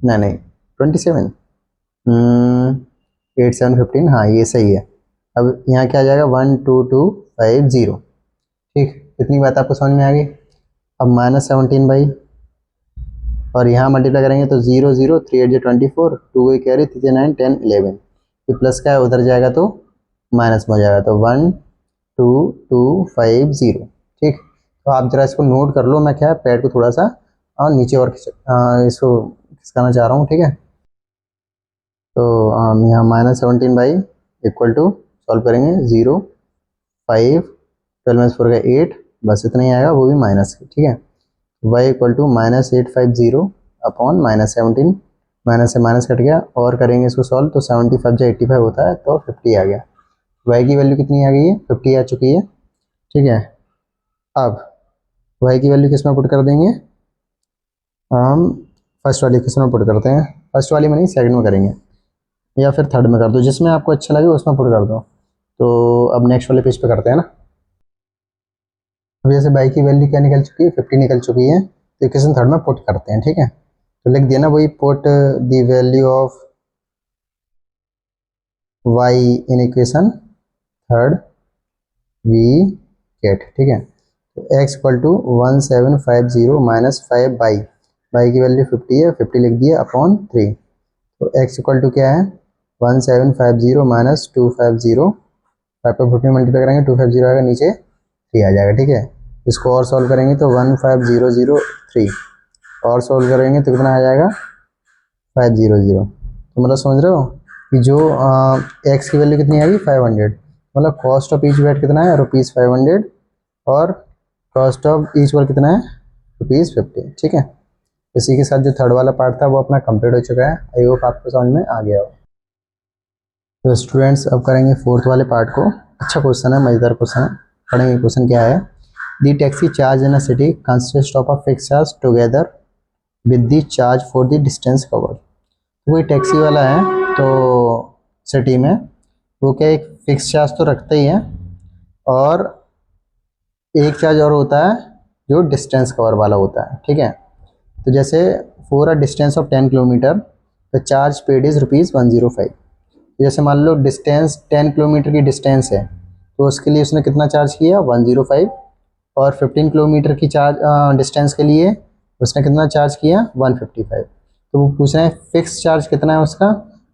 नहीं नहीं 27, 8 7 15, हाँ ये सही है। अब यहाँ क्या आ जाएगा 12250, ठीक, इतनी बात आपको समझ में आ गई। अब -17 और यहाँ मल्टीप्लाई करेंगे तो 0 0 3 8 24, 2 वे कैरी 3 9 10 11, ये प्लस का है उधर जाएगा तो माइनस में हो जाएगा, तो 12250, ठीक। तो आप जरा इसको नोट कर लो, मैं क्या पैड को थोड़ा सा और नीचे और इसको खिसकाना चाह रहा हूँ, ठीक है। तो यहाँ -17 इक्वल टू सॉल्व करेंगे 0 5 12 में 4 का 8, बस इतना ही आएगा, वो भी माइनस, ठीक है। y equal to -850 upon -17, minus से माइनस कट गया, और करेंगे इसको सॉल्व तो 75 जो 85 होता है, तो 50 आ गया। y की वैल्यू कितनी आ गई है, 50 आ चुकी है, ठीक है। अब y की वैल्यू किस में पुट कर देंगे, हम फर्स्ट वाली इक्वेशन में पुट करते हैं, फर्स्ट वाली में नहीं सेकंड में करेंगे, या फिर थर्ड में कर दो, जिसमें आपको अच्छा लगे उसमें पुट कर दो। तो अब नेक्स्ट वाले पेज पे करते हैं ना। अब जैसे y की वैल्यू क्या निकल चुकी है, 50 निकल चुकी है, तो इक्वेशन थर्ड में पुट करते हैं, ठीक है। तो लिख दिया ना वही, put the value of y in equation third we get, ठीक है। तो x इक्वल टू 1750 माइनस 5 की वैल्यू 50 है, 50 लिख दिया अपॉन 3, तो x इक्वल टू क्या है 1750 माइनस 250, 5 पर 50 मल्टीप्लाई करेंगे 250 आएगा, नीचे 3 आ जाएगा, ठीक है। इसको और सॉल्व करेंगे तो 15003, और सॉल्व करेंगे तो कितना आ जाएगा 500। तो मतलब समझ रहे हो कि जो x की वैल्यू कितनी आएगी 500, मतलब कॉस्ट ऑफ ईच बेड कितना है ₹500, और कॉस्ट ऑफ ईच बॉल कितना है ₹50, ठीक है। इसी के साथ जो थर्ड वाला पार्ट था वो अपना कंप्लीट हो चुका है, आई होप आपको समझ में आ गया हो। तो स्टूडेंट्स अब करेंगे फोर्थ वाले पार्ट को, अच्छा क्वेश्चन है, मज़ेदार क्वेश्चन है, पढ़ेंगे। क्वेश्चन क्या है, the taxi charge in a city consist of a fix charge together with the charge for the distance covered. कोई टैक्सी वाला है तो सिटी में, वो क्या एक फिक्स चार्ज तो रखता ही है, और एक चार्ज और होता है जो डिस्टेंस कवर वाला होता है, ठीक है। तो जैसे for a distance of 10 kilometre the charge paid is ₹105। जैसे मान लो डिस्टेंस 10 किलोमीटर की डिस्टेंस है, तो उसके लिए उसने कितना चार्ज किया 105, और 15 किलोमीटर की चार्ज डिस्टेंस के लिए उसने कितना चार्ज किया 155। तो वो पूछ रहे हैं फिक्स चार्ज कितना है उसका,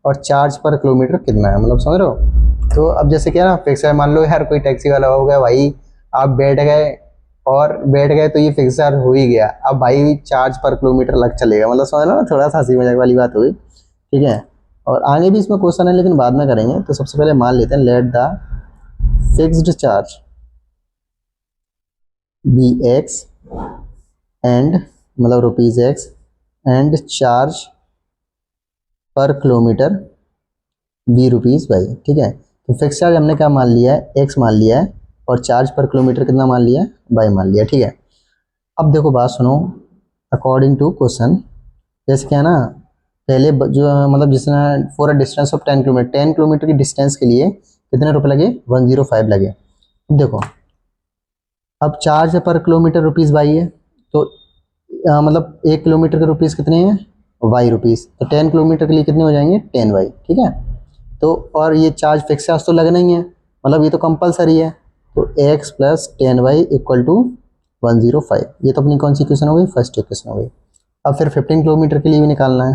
और चार्ज पर किलोमीटर कितना है, मतलब समझ रहे हो। तो अब जैसे क्या ना फिक्स है, मान लो यार कोई टैक्सी वाला हो गया भाई, आप बैठ गए तो ये फिक्स चार्ज हो ही गया, अब भाई चार्ज पर किलोमीटर लग चलेगा, मतलब समझ लो ना, थोड़ा सा हंसी मजाक वाली बात हुई, ठीक है। और आगे भी इसमें क्वेश्चन है लेकिन बाद में करेंगे। तो सबसे पहले मान लेते हैं let the fixed charge be x and, मतलब ₹x, and charge per kilometre ₹b/y, ठीक है। तो फिक्स चार्ज हमने क्या मान लिया है, x मान लिया है, और चार्ज पर किलोमीटर कितना मान लिया है, y मान लिया, ठीक है। अब देखो बात सुनो, अकॉर्डिंग टू क्वेश्चन, जैसे क्या है ना, पहले जो मतलब जिसने for a distance of 10 kilometre, 10 kilometre की डिस्टेंस के लिए कितने रुपए लगे 105 लगे। अब देखो, अब चार्ज पर किलोमीटर ₹y है, तो मतलब 1 किलोमीटर के रुपीज़ कितने हैं ₹y, तो 10 किलोमीटर के लिए कितने हो जाएंगे 10y, ठीक है। तो और ये चार्ज फिक्स चार्ज तो लगना ही है, मतलब ये तो कंपलसरी है, तो x plus 10y equal to 105, ये तो अपनी कौन सी इक्वेशन हो गई, फर्स्ट इक्वेशन हो गई। अब फिर 15 किलोमीटर के लिए भी निकालना है,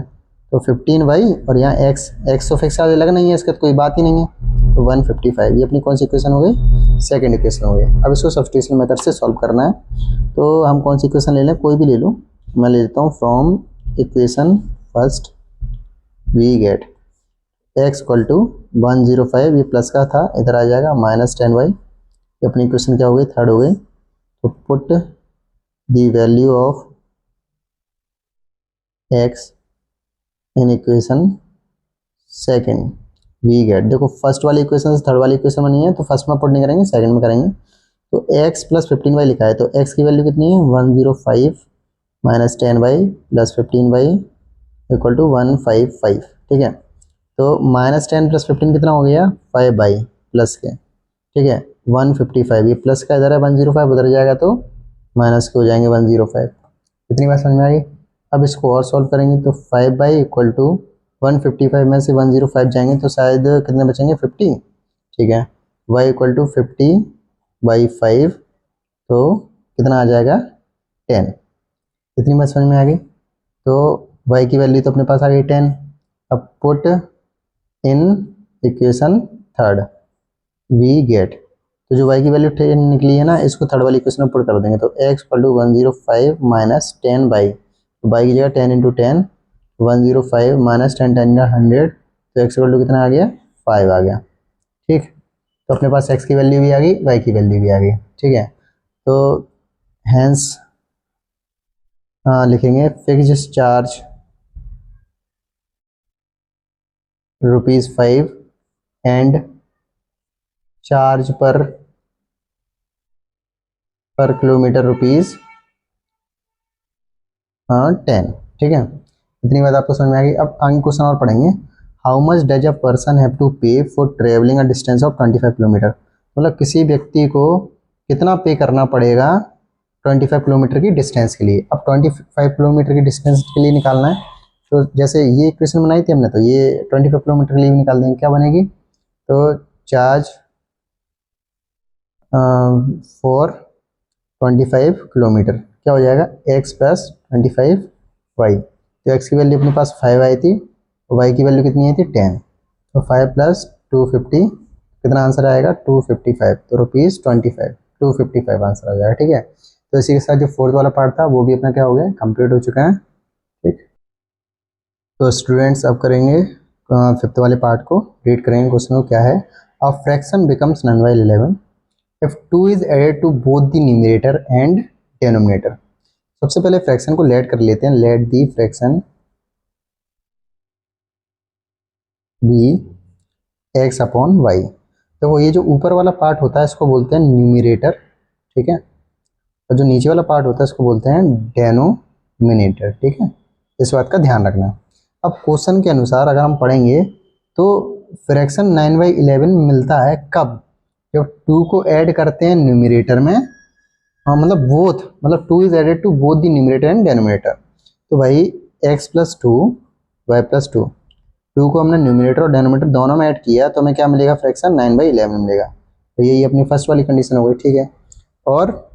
तो 15y और यहाँ x तो फिक्स चार्ज लगना ही है, इसका तो कोई बात ही नहीं है, तो 155, ये अपनी कौन सी इक्वेशन हो गई, सेकंड इक्वेशन हो गई। अब इसको सब्स्टिट्यूशन मेथड से सॉल्व करना है, तो हम कौन सी इक्वेशन ले लें, कोई भी ले लो, मैं ले लेता हूँ from equation first we get x equal to 105, ये प्लस का था इधर आ जाएगा -10y, ये अपनी इक्वेशन क्या हो गई, थर्ड हो गई। तो put the value of x in equation second we get, देखो फर्स्ट वाली इक्वेशन से थर्ड वाली इक्वेशन में नहीं है, तो फर्स्ट में पुट नहीं करेंगे, सेकंड में करेंगे। तो x प्लस 15y लिखा है, तो x की वैल्यू कितनी है 105 minus 10y plus 15y equal to 155, ठीक है। तो -10 प्लस 15 कितना हो गया 5y प्लस के, ठीक है 155, ये प्लस का इधर है 105, उधर जाएगा तो माइनस के हो जाएंगे 105। कितनी बात समझ में आ गई। अब इसको और सॉल्व करेंगे, तो 5y इक्वल टू 155 में से 105 जाएंगे तो शायद कितने बचेंगे 50, ठीक है। y इक्वल टू 50/5, तो कितना आ जाएगा 10। कितनी बात समझ में आ गई। तो y की वैल्यू तो अपने पास आ गई 10। अब put in equation third we get, तो जो y की वैल्यू 10 निकली है ना, इसको थर्ड वाली इक्वेशन में पुट कर देंगे, तो x equal to 105 minus 10y, तो y की जगह 10 इंटू 10, 105 माइनस 10 10 100, तो x इक्वल टू कितना आ गया 5 आ गया, ठीक। तो अपने पास x की वैल्यू भी आ गई, y की वैल्यू भी आ गई, ठीक है। तो हैंस लिखेंगे fixed charge ₹5 and charge per kilometre ₹10, ठीक है। इतनी बात आपको समझ में आ गई। अब आगे क्वेश्चन और पढ़ेंगे, how much does a person have to pay for travelling a distance of 25 kilometre, मतलब किसी व्यक्ति को कितना पे करना पड़ेगा 25 किलोमीटर की डिस्टेंस के लिए। अब 25 किलोमीटर की डिस्टेंस के लिए निकालना है, तो जैसे ये इक्वेशन बनाई थी हमने, तो ये 25 किलोमीटर के लिए भी निकाल देंगे, क्या बनेगी, तो चार्ज फॉर 25 किलोमीटर क्या हो जाएगा x प्लस 25y, तो x की वैल्यू अपने पास 5 आई थी, y की वैल्यू कितनी आई थी 10, तो 5 प्लस 250 कितना आंसर आएगा 255, तो ₹25 255 आंसर आ जाएगा, ठीक है। तो इसी के साथ जो फोर्थ वाला पार्ट था वो भी अपना क्या हो गया कंप्लीट हो चुका है, ठीक। तो स्टूडेंट्स अब करेंगे फिफ्थ वाले पार्ट को, रीड करेंगे क्वेश्चन को, क्या है, a fraction becomes nine by 11 if 2 is added to both the numerator and denominator। सबसे पहले फ्रैक्शन को लेट कर लेते हैं, let the fraction be x upon y. तो वो ये जो ऊपर वाला पार्ट होता है इसको बोलते हैं न्यूमिरेटर, ठीक है, और जो नीचे वाला पार्ट होता है इसको बोलते हैं डेनोमिनेटर, ठीक है, इस बात का ध्यान रखना। अब क्वेश्चन के अनुसार अगर हम पढ़ेंगे तो फ्रैक्शन 9/11 मिलता है कब, जब 2 को ऐड करते हैं न्यूमरेटर में, हाँ मतलब बोथ, मतलब 2 is added to both the numerator and denominator. तो भाई x+2 y+2, 2 को हमने न्यूमरेटर और डिनोमिनेटर दोनों में ऐड किया तो हमें क्या मिलेगा, फ्रैक्शन 9/11 मिलेगा। तो यही अपनी फर्स्ट वाली कंडीशन हो गई, ठीक है। और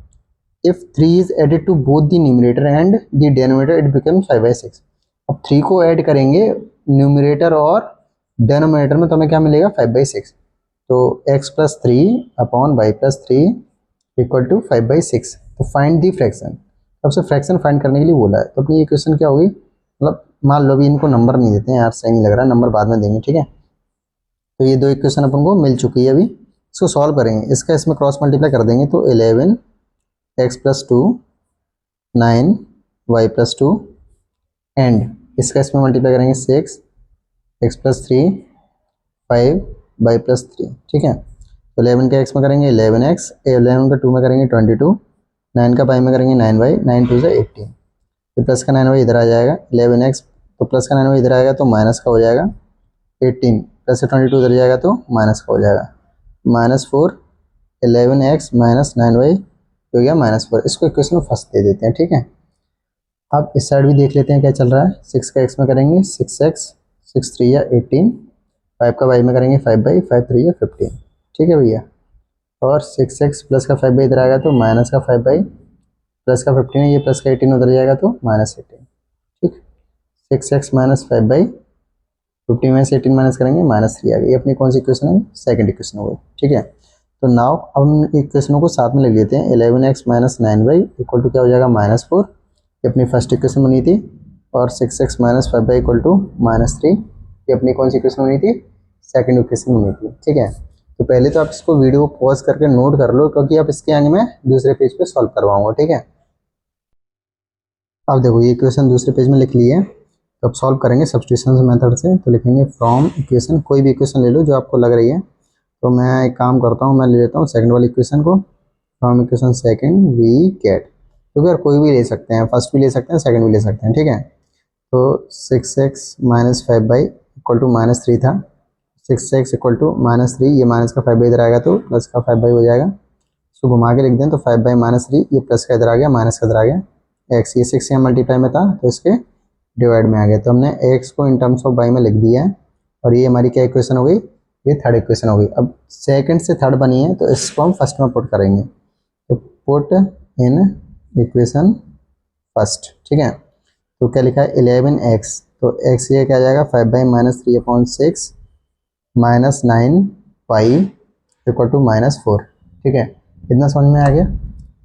if 3 is added to both the numerator and the denominator it becomes 5/6। अब 3 को ऐड करेंगे न्यूमरेटर और डिनोमिनेटर में तो हमें क्या मिलेगा, 5/6। तो x+3 upon y+3 equal to 5/6। तो फाइंड दी फ्रैक्शन, सबसे फ्रैक्शन फाइंड करने के लिए बोला है। तो अपनी ये क्वेश्चन क्या होगी, मतलब मान लो अभी इनको नंबर नहीं देते हैं यार, सही नहीं लग रहा है, नंबर बाद में देंगे, ठीक है। तो ये दो इक्वेशन अपन को मिल चुकी है, अभी इसको सॉल्व करेंगे, इसका इसमें क्रॉस मल्टीप्लाई कर देंगे तो 11x+2 9y+2 एंड इसका इसमें मल्टीप्लाई करेंगे 6x+3 5y+3, ठीक है। तो 11 का x में करेंगे 11x, 11 का 2 में करेंगे 22, 9 का पाई में करेंगे 9y, 9 2 से 18। तो प्लस का 9y इधर आ जाएगा, 11x तो प्लस का 9y इधर आएगा तो माइनस का हो जाएगा, 18 प्लस से 22 इधर जाएगा तो माइनस का हो जाएगा, -4 11x माइनस 9y हो गया -4। इसको इक्वेशन फर्स्ट दे देते हैं, ठीक है। अब इस साइड भी देख लेते हैं क्या चल रहा है। 6 का x में करेंगे 6x, 6 3 या 18, 5 का y में करेंगे 5/5 3 या 15, ठीक है भैया। और 6x प्लस का 5 इधर आएगा तो माइनस का 5/, प्लस का 15 है, ये प्लस का 18 उधर जाएगा तो -18, ठीक। 6x माइनस 5/, 15 में से 18 माइनस करेंगे -3 आ गई। ये अपनी कौन सी इक्वेशन है, सेकंड इक्वेशन हो गई, ठीक है। तो नाउ अब हम इक्वेशनों को साथ में लिख लेते हैं। 11x minus 9y equal to क्या हो जाएगा, -4, ये अपनी फर्स्ट इक्वेशन बनी थी। और 6x minus 5y equal to -3, ये अपनी कौन सी इक्वेशन बनी थी, सेकंड इक्वेशन बनी थी, ठीक है। तो पहले तो आप इसको वीडियो को पॉज करके नोट कर लो, क्योंकि अब इसके आगे मैं दूसरे पेज पे सॉल्व करवाऊंगा, ठीक है। अब देखो ये इक्वेशन दूसरे पेज में लिख ली है, तो अब सॉल्व करेंगे सब्स्टिट्यूशन मेथड से। तो लिखेंगे फ्रॉम इक्वेशन, कोई भी इक्वेशन ले लो जो आपको लग रही है। तो मैं एक काम करता हूँ, मैं ले लेता हूँ सेकंड वाली इक्वेशन को। From equation second we get, तो यार कोई भी ले सकते हैं, फर्स्ट भी ले सकते हैं, सेकंड भी ले सकते हैं, ठीक है। तो 6x minus 5y equal to -3 था, 6x इक्वल टू -3, ये माइनस का 5y इधर आएगा तो प्लस का 5y हो जाएगा। इसको घुमा के लिख दें तो 5 -3, ये प्लस का इधर आ गया, माइनस का इधर आ गया, x ये 6 यहाँ मल्टीप्लाई में था तो इसके डिवाइड में आ गया। तो हमने x को इन टर्म्स ऑफ y में लिख दिया है, और ये हमारी क्या इक्वेशन हो गई, ये थर्ड इक्वेशन हो गई। अब सेकंड से थर्ड बनी है तो इसको हम फर्स्ट में पुट करेंगे। तो पुट इन इक्वेशन फर्स्ट, ठीक है। तो क्या लिखा है 11x, तो x ये क्या आ जाएगा 5/-3/6 -9y इक्वल टू -4, ठीक है। इतना समझ में आ गया।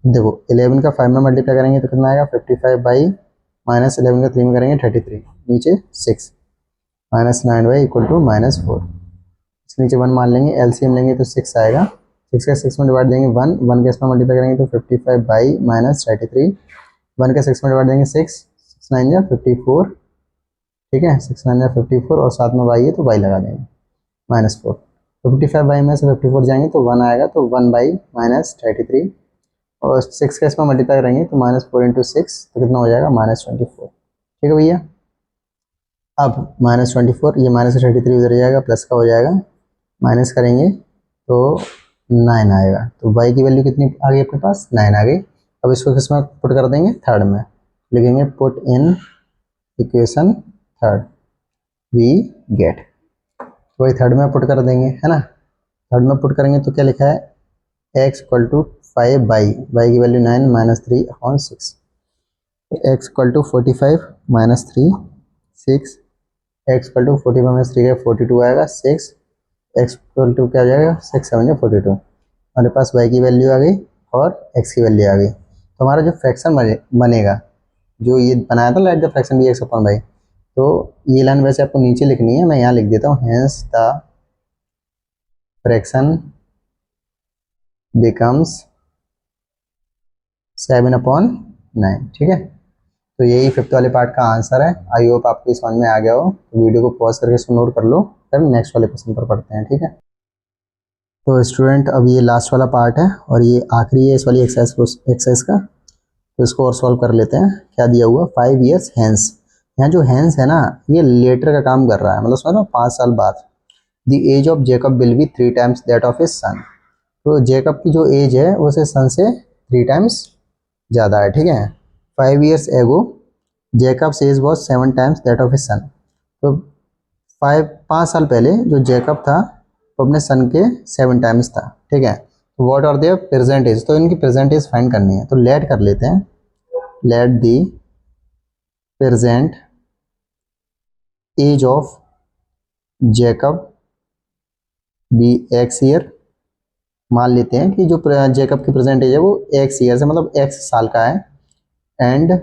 देखो 11 का 5 में मल्टीप्लाई करेंगे तो कितना आएगा 55/-11 का 3 में करेंगे 33, नीचे 6 -9y इक्वल टू -4। इसके नीचे 1 मान लेंगे, एलसीएम लेंगे तो 6 आएगा, 6 का 6 में डिवाइड देंगे 1, 1 के इसमें मल्टीप्लाई करेंगे तो 55/-33, 1 का 6 में डिवाइड देंगे 6, 6 9 या 54, ठीक है, 6 9 या 54, और साथ में y है तो y लगा देंगे -4। तो 55 में से 54 जाएंगे तो 1 आएगा, तो 1/-33, और 6 का इसमें मल्टीप्लाई करेंगे तो -4 × 6 तो कितना हो जाएगा -24, ठीक है भैया। अब -24, ये -33 उधर जाएगा, प्लस का हो जाएगा, माइनस करेंगे तो 9 आएगा। तो y की वैल्यू कितनी आ गई अपने पास, 9 आ गई। अब इसको किसमें पुट कर देंगे, थर्ड में, लिखेंगे put in equation third we get, तो वही थर्ड में पुट कर देंगे, है ना। थर्ड में पुट करेंगे तो क्या लिखा है x इक्वल टू 5/, y की value 9 -3/6, x equal to 45 -3 6, x equal to 45 -3 का 42 आएगा, 6 x इक्वल टू क्या आ जाएगा 6 7 या 42, हमारे पास y की वैल्यू आ गई और x की वैल्यू आ गई। तो हमारा जो फ्रैक्शन बनेगा, जो ये बनाया था लाइक द फ्रैक्शन भी x अपॉन y, तो ये लाइन वैसे आपको नीचे लिखनी है, मैं यहाँ लिख देता हूँ, हेंस द फ्रैक्शन बिकम्स 7/9, ठीक है। तो यही फिफ्थ वाले पार्ट का आंसर है। आई होप आपको समझ में आ गया हो। तो वीडियो को पॉज करके इसको नोट कर लो, फिर नेक्स्ट वाले क्वेश्चन पर पढ़ते हैं, ठीक है। तो स्टूडेंट अब ये लास्ट वाला पार्ट है और ये आखिरी है इस वाली एक्सरसाइज का। तो इसको और सॉल्व कर लेते हैं। क्या दिया हुआ 5 years हेंस, यहाँ जो हैंस है ना, ये लेटर का काम कर रहा है, मतलब समझो 5 साल बाद। The age of Jacob will be 3 times that of his son. तो जेकब की जो एज है वो उसके सन से 3 टाइम्स ज़्यादा है, ठीक है। 5 years ago Jacob's age was 7 times that of his son. तो 5 साल पहले जो जेकब था वो अपने सन के 7 टाइम्स था, ठीक है। What are their present age, तो इनकी प्रेजेंट एज फाइंड करनी है, तो लेट कर लेते हैं। Let the present age of Jacob be x year. मान लेते हैं कि जो जेकब की प्रेजेंट एज है वो एक्स ईयर से मतलब एक्स साल का है। And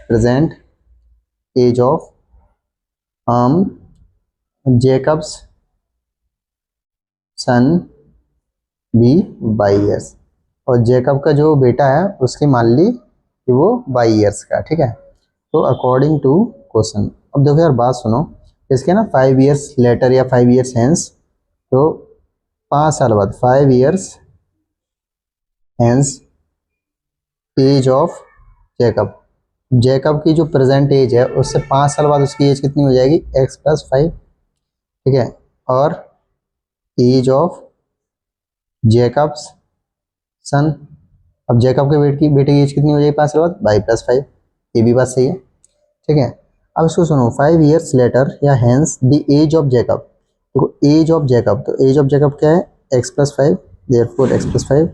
present age of Jacob's son be 22 years। और जेकब का जो बेटा है उसकी मान ली कि वो 22 years का, ठीक है। तो अकॉर्डिंग टू क्वेश्चन, अब देखो यार बात सुनो, इसके ना 5 years लेटर या 5 years हैंस, तो 5 साल बाद 5 years hence age of Jacob, Jacob की जो प्रेजेंट एज है उससे 5 साल बाद उसकी एज कितनी हो जाएगी, x+5, ठीक है। और एज ऑफ जेकब्स सन, अब जेकब के बेटे की एज कितनी हो जाएगी 5 साल बाद, 22+5। ये भी बात सही है, ठीक है। अब इसको सुनो, 5 years लेटर या hence the age of Jacob, देखो एज ऑफ जेकब, तो एज ऑफ जेकब क्या है, x+5, देयरफॉर x+5,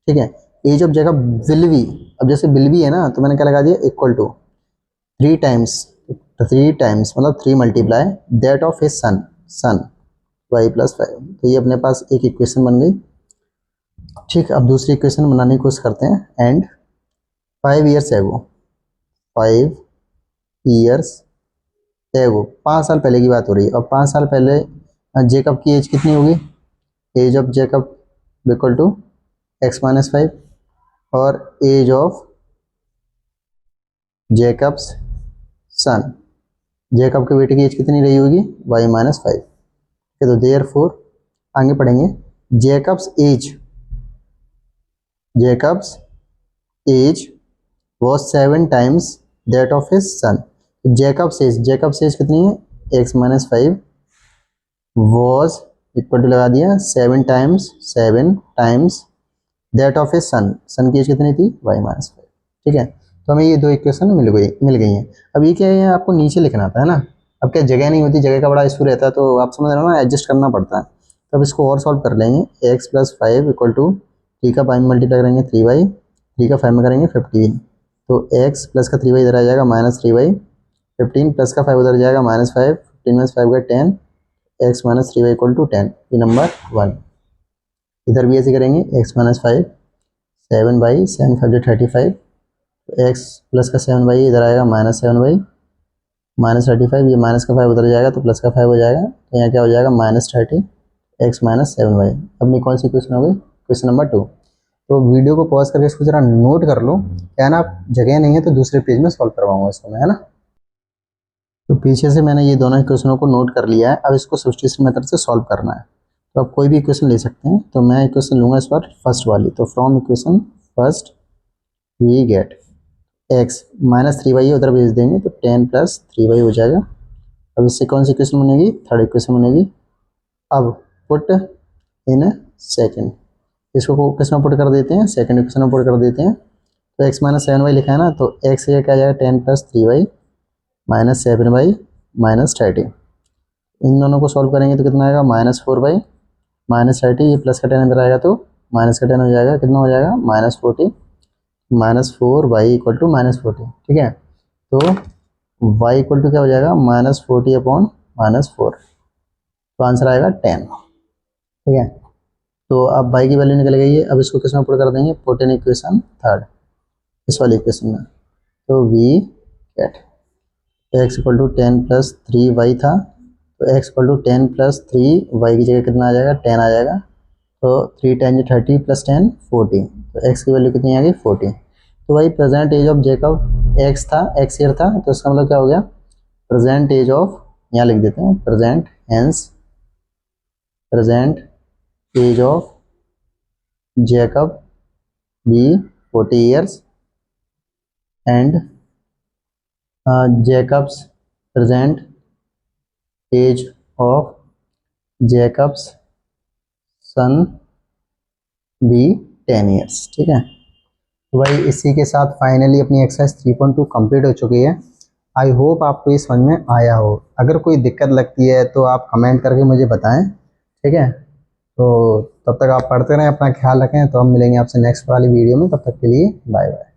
ठीक है। Age of Jacob will be, अब जैसे विल बी है ना तो मैंने क्या लगा दिया, इक्वल टू 3 टाइम्स, 3 टाइम्स मतलब 3 multiply that of his son, son y+5। तो ये अपने पास एक इक्वेशन बन गई, ठीक। अब दूसरी इक्वेशन बनाने की कोशिश करते हैं। एंड 5 years एगो, 5 years एगो, 5 साल पहले की बात हो रही है। और 5 साल पहले जेकब की एज कितनी होगी, age of Jacob equal to x-5। और age of Jacob's son, Jacob के बेटे की एज कितनी रही होगी, y-5, ठीक है। तो देयर फोर आगे पढ़ेंगे, Jacob's age, Jacob's age was 7 times that of his son. Jacob's age, Jacob's age कितनी है, x-5 वॉज इक्वल टू लगा दिया 7 times that of his son, son की एज कितनी थी, y-5, ठीक है। तो हमें ये दो इक्वेशन मिल गई हैं। अब ये क्या है, आपको नीचे लिखना आता है ना, अब क्या जगह नहीं होती, जगह का बड़ा इशू रहता है, तो आप समझ रहे हो ना, एडजस्ट करना पड़ता है। तो अब इसको और सॉल्व कर लेंगे, x+5 इक्वल टू 3 का 5 मल्टीप्लाई करेंगे 3y, 3 का 5 में करेंगे 15। तो x प्लस का 3y इधर आ जाएगा -3y, 15 प्लस का 5 उधर जाएगा -5, 15 में 5 का 10, x-3y इक्वल टू 10, ये नंबर 1। इधर भी ऐसे करेंगे, x-5 7/7 एक्स प्लस का 7y इधर आएगा -7y, -35, ये माइनस का 5 उधर जाएगा तो प्लस का 5 हो जाएगा, तो यहाँ क्या हो जाएगा -30 x -7y। अपनी कौन सी क्वेश्चन हो गई, क्वेश्चन नंबर 2। तो वीडियो को पॉज करके इसको जरा नोट कर लो, क्या ना, जगह नहीं है तो दूसरे पेज में सॉल्व करवाऊंगा इसको मैं, है ना। तो पीछे से मैंने ये दोनों क्वेश्चनों को नोट कर लिया है, अब इसको सब्स्टिट्यूशन मेथड से सॉल्व करना है। तो आप कोई भी इक्वेशन ले सकते हैं, तो मैं इक्वेशन लूंगा इस बार फर्स्ट वाली। तो from equation first we get x -3y उधर भेज देंगे तो 10 + 3y हो जाएगा। अब इससे कौन सी इक्वेशन बनेगी, थर्ड इक्वेशन बनेगी। अब पुट इन सेकंड, इसको किस में पुट कर देते हैं, सेकंड इक्वेशन में पुट कर देते हैं। तो x -7y लिखा है ना, तो x ये क्या आ जाएगा 10 + 3y -7y -30। इन दोनों को सॉल्व करेंगे तो कितना आएगा, -4y -30, ये प्लस का 10 इधर आएगा तो माइनस का 10 हो जाएगा, कितना हो जाएगा -40, -4y इक्वल टू -40, ठीक है। तो y इक्वल टू क्या हो जाएगा, -40/-4, तो आंसर आएगा 10, ठीक है। तो अब y की वैल्यू निकल गई है, अब इसको किस में पुट कर देंगे, पुट इन इक्वेशन थर्ड, इस वाली इक्वेशन में। तो we get x equal to 10 + 3y था, तो x इक्वल टू 10 + 3y की जगह कितना आ जाएगा, 10 आ जाएगा। तो 3 × 30 + 10 40, तो x की वैल्यू कितनी आ गई, 40। तो भाई present age of Jacob x था, x ईयर था, तो इसका मतलब क्या हो गया, प्रेजेंट एज ऑफ, यहाँ लिख देते हैं present, hence present age of Jacob be 40 years and Jacob's present age of Jacob's son be 10 years. ठीक है, तो भाई इसी के साथ फाइनली अपनी एक्सरसाइज 3.2 कंप्लीट हो चुकी है। आई होप आपको ये समझ में आया हो। अगर कोई दिक्कत लगती है तो आप कमेंट करके मुझे बताएं। ठीक है, तो तब तक आप पढ़ते रहें, अपना ख्याल रखें। तो हम मिलेंगे आपसे नेक्स्ट वाली वीडियो में, तब तक के लिए बाय बाय।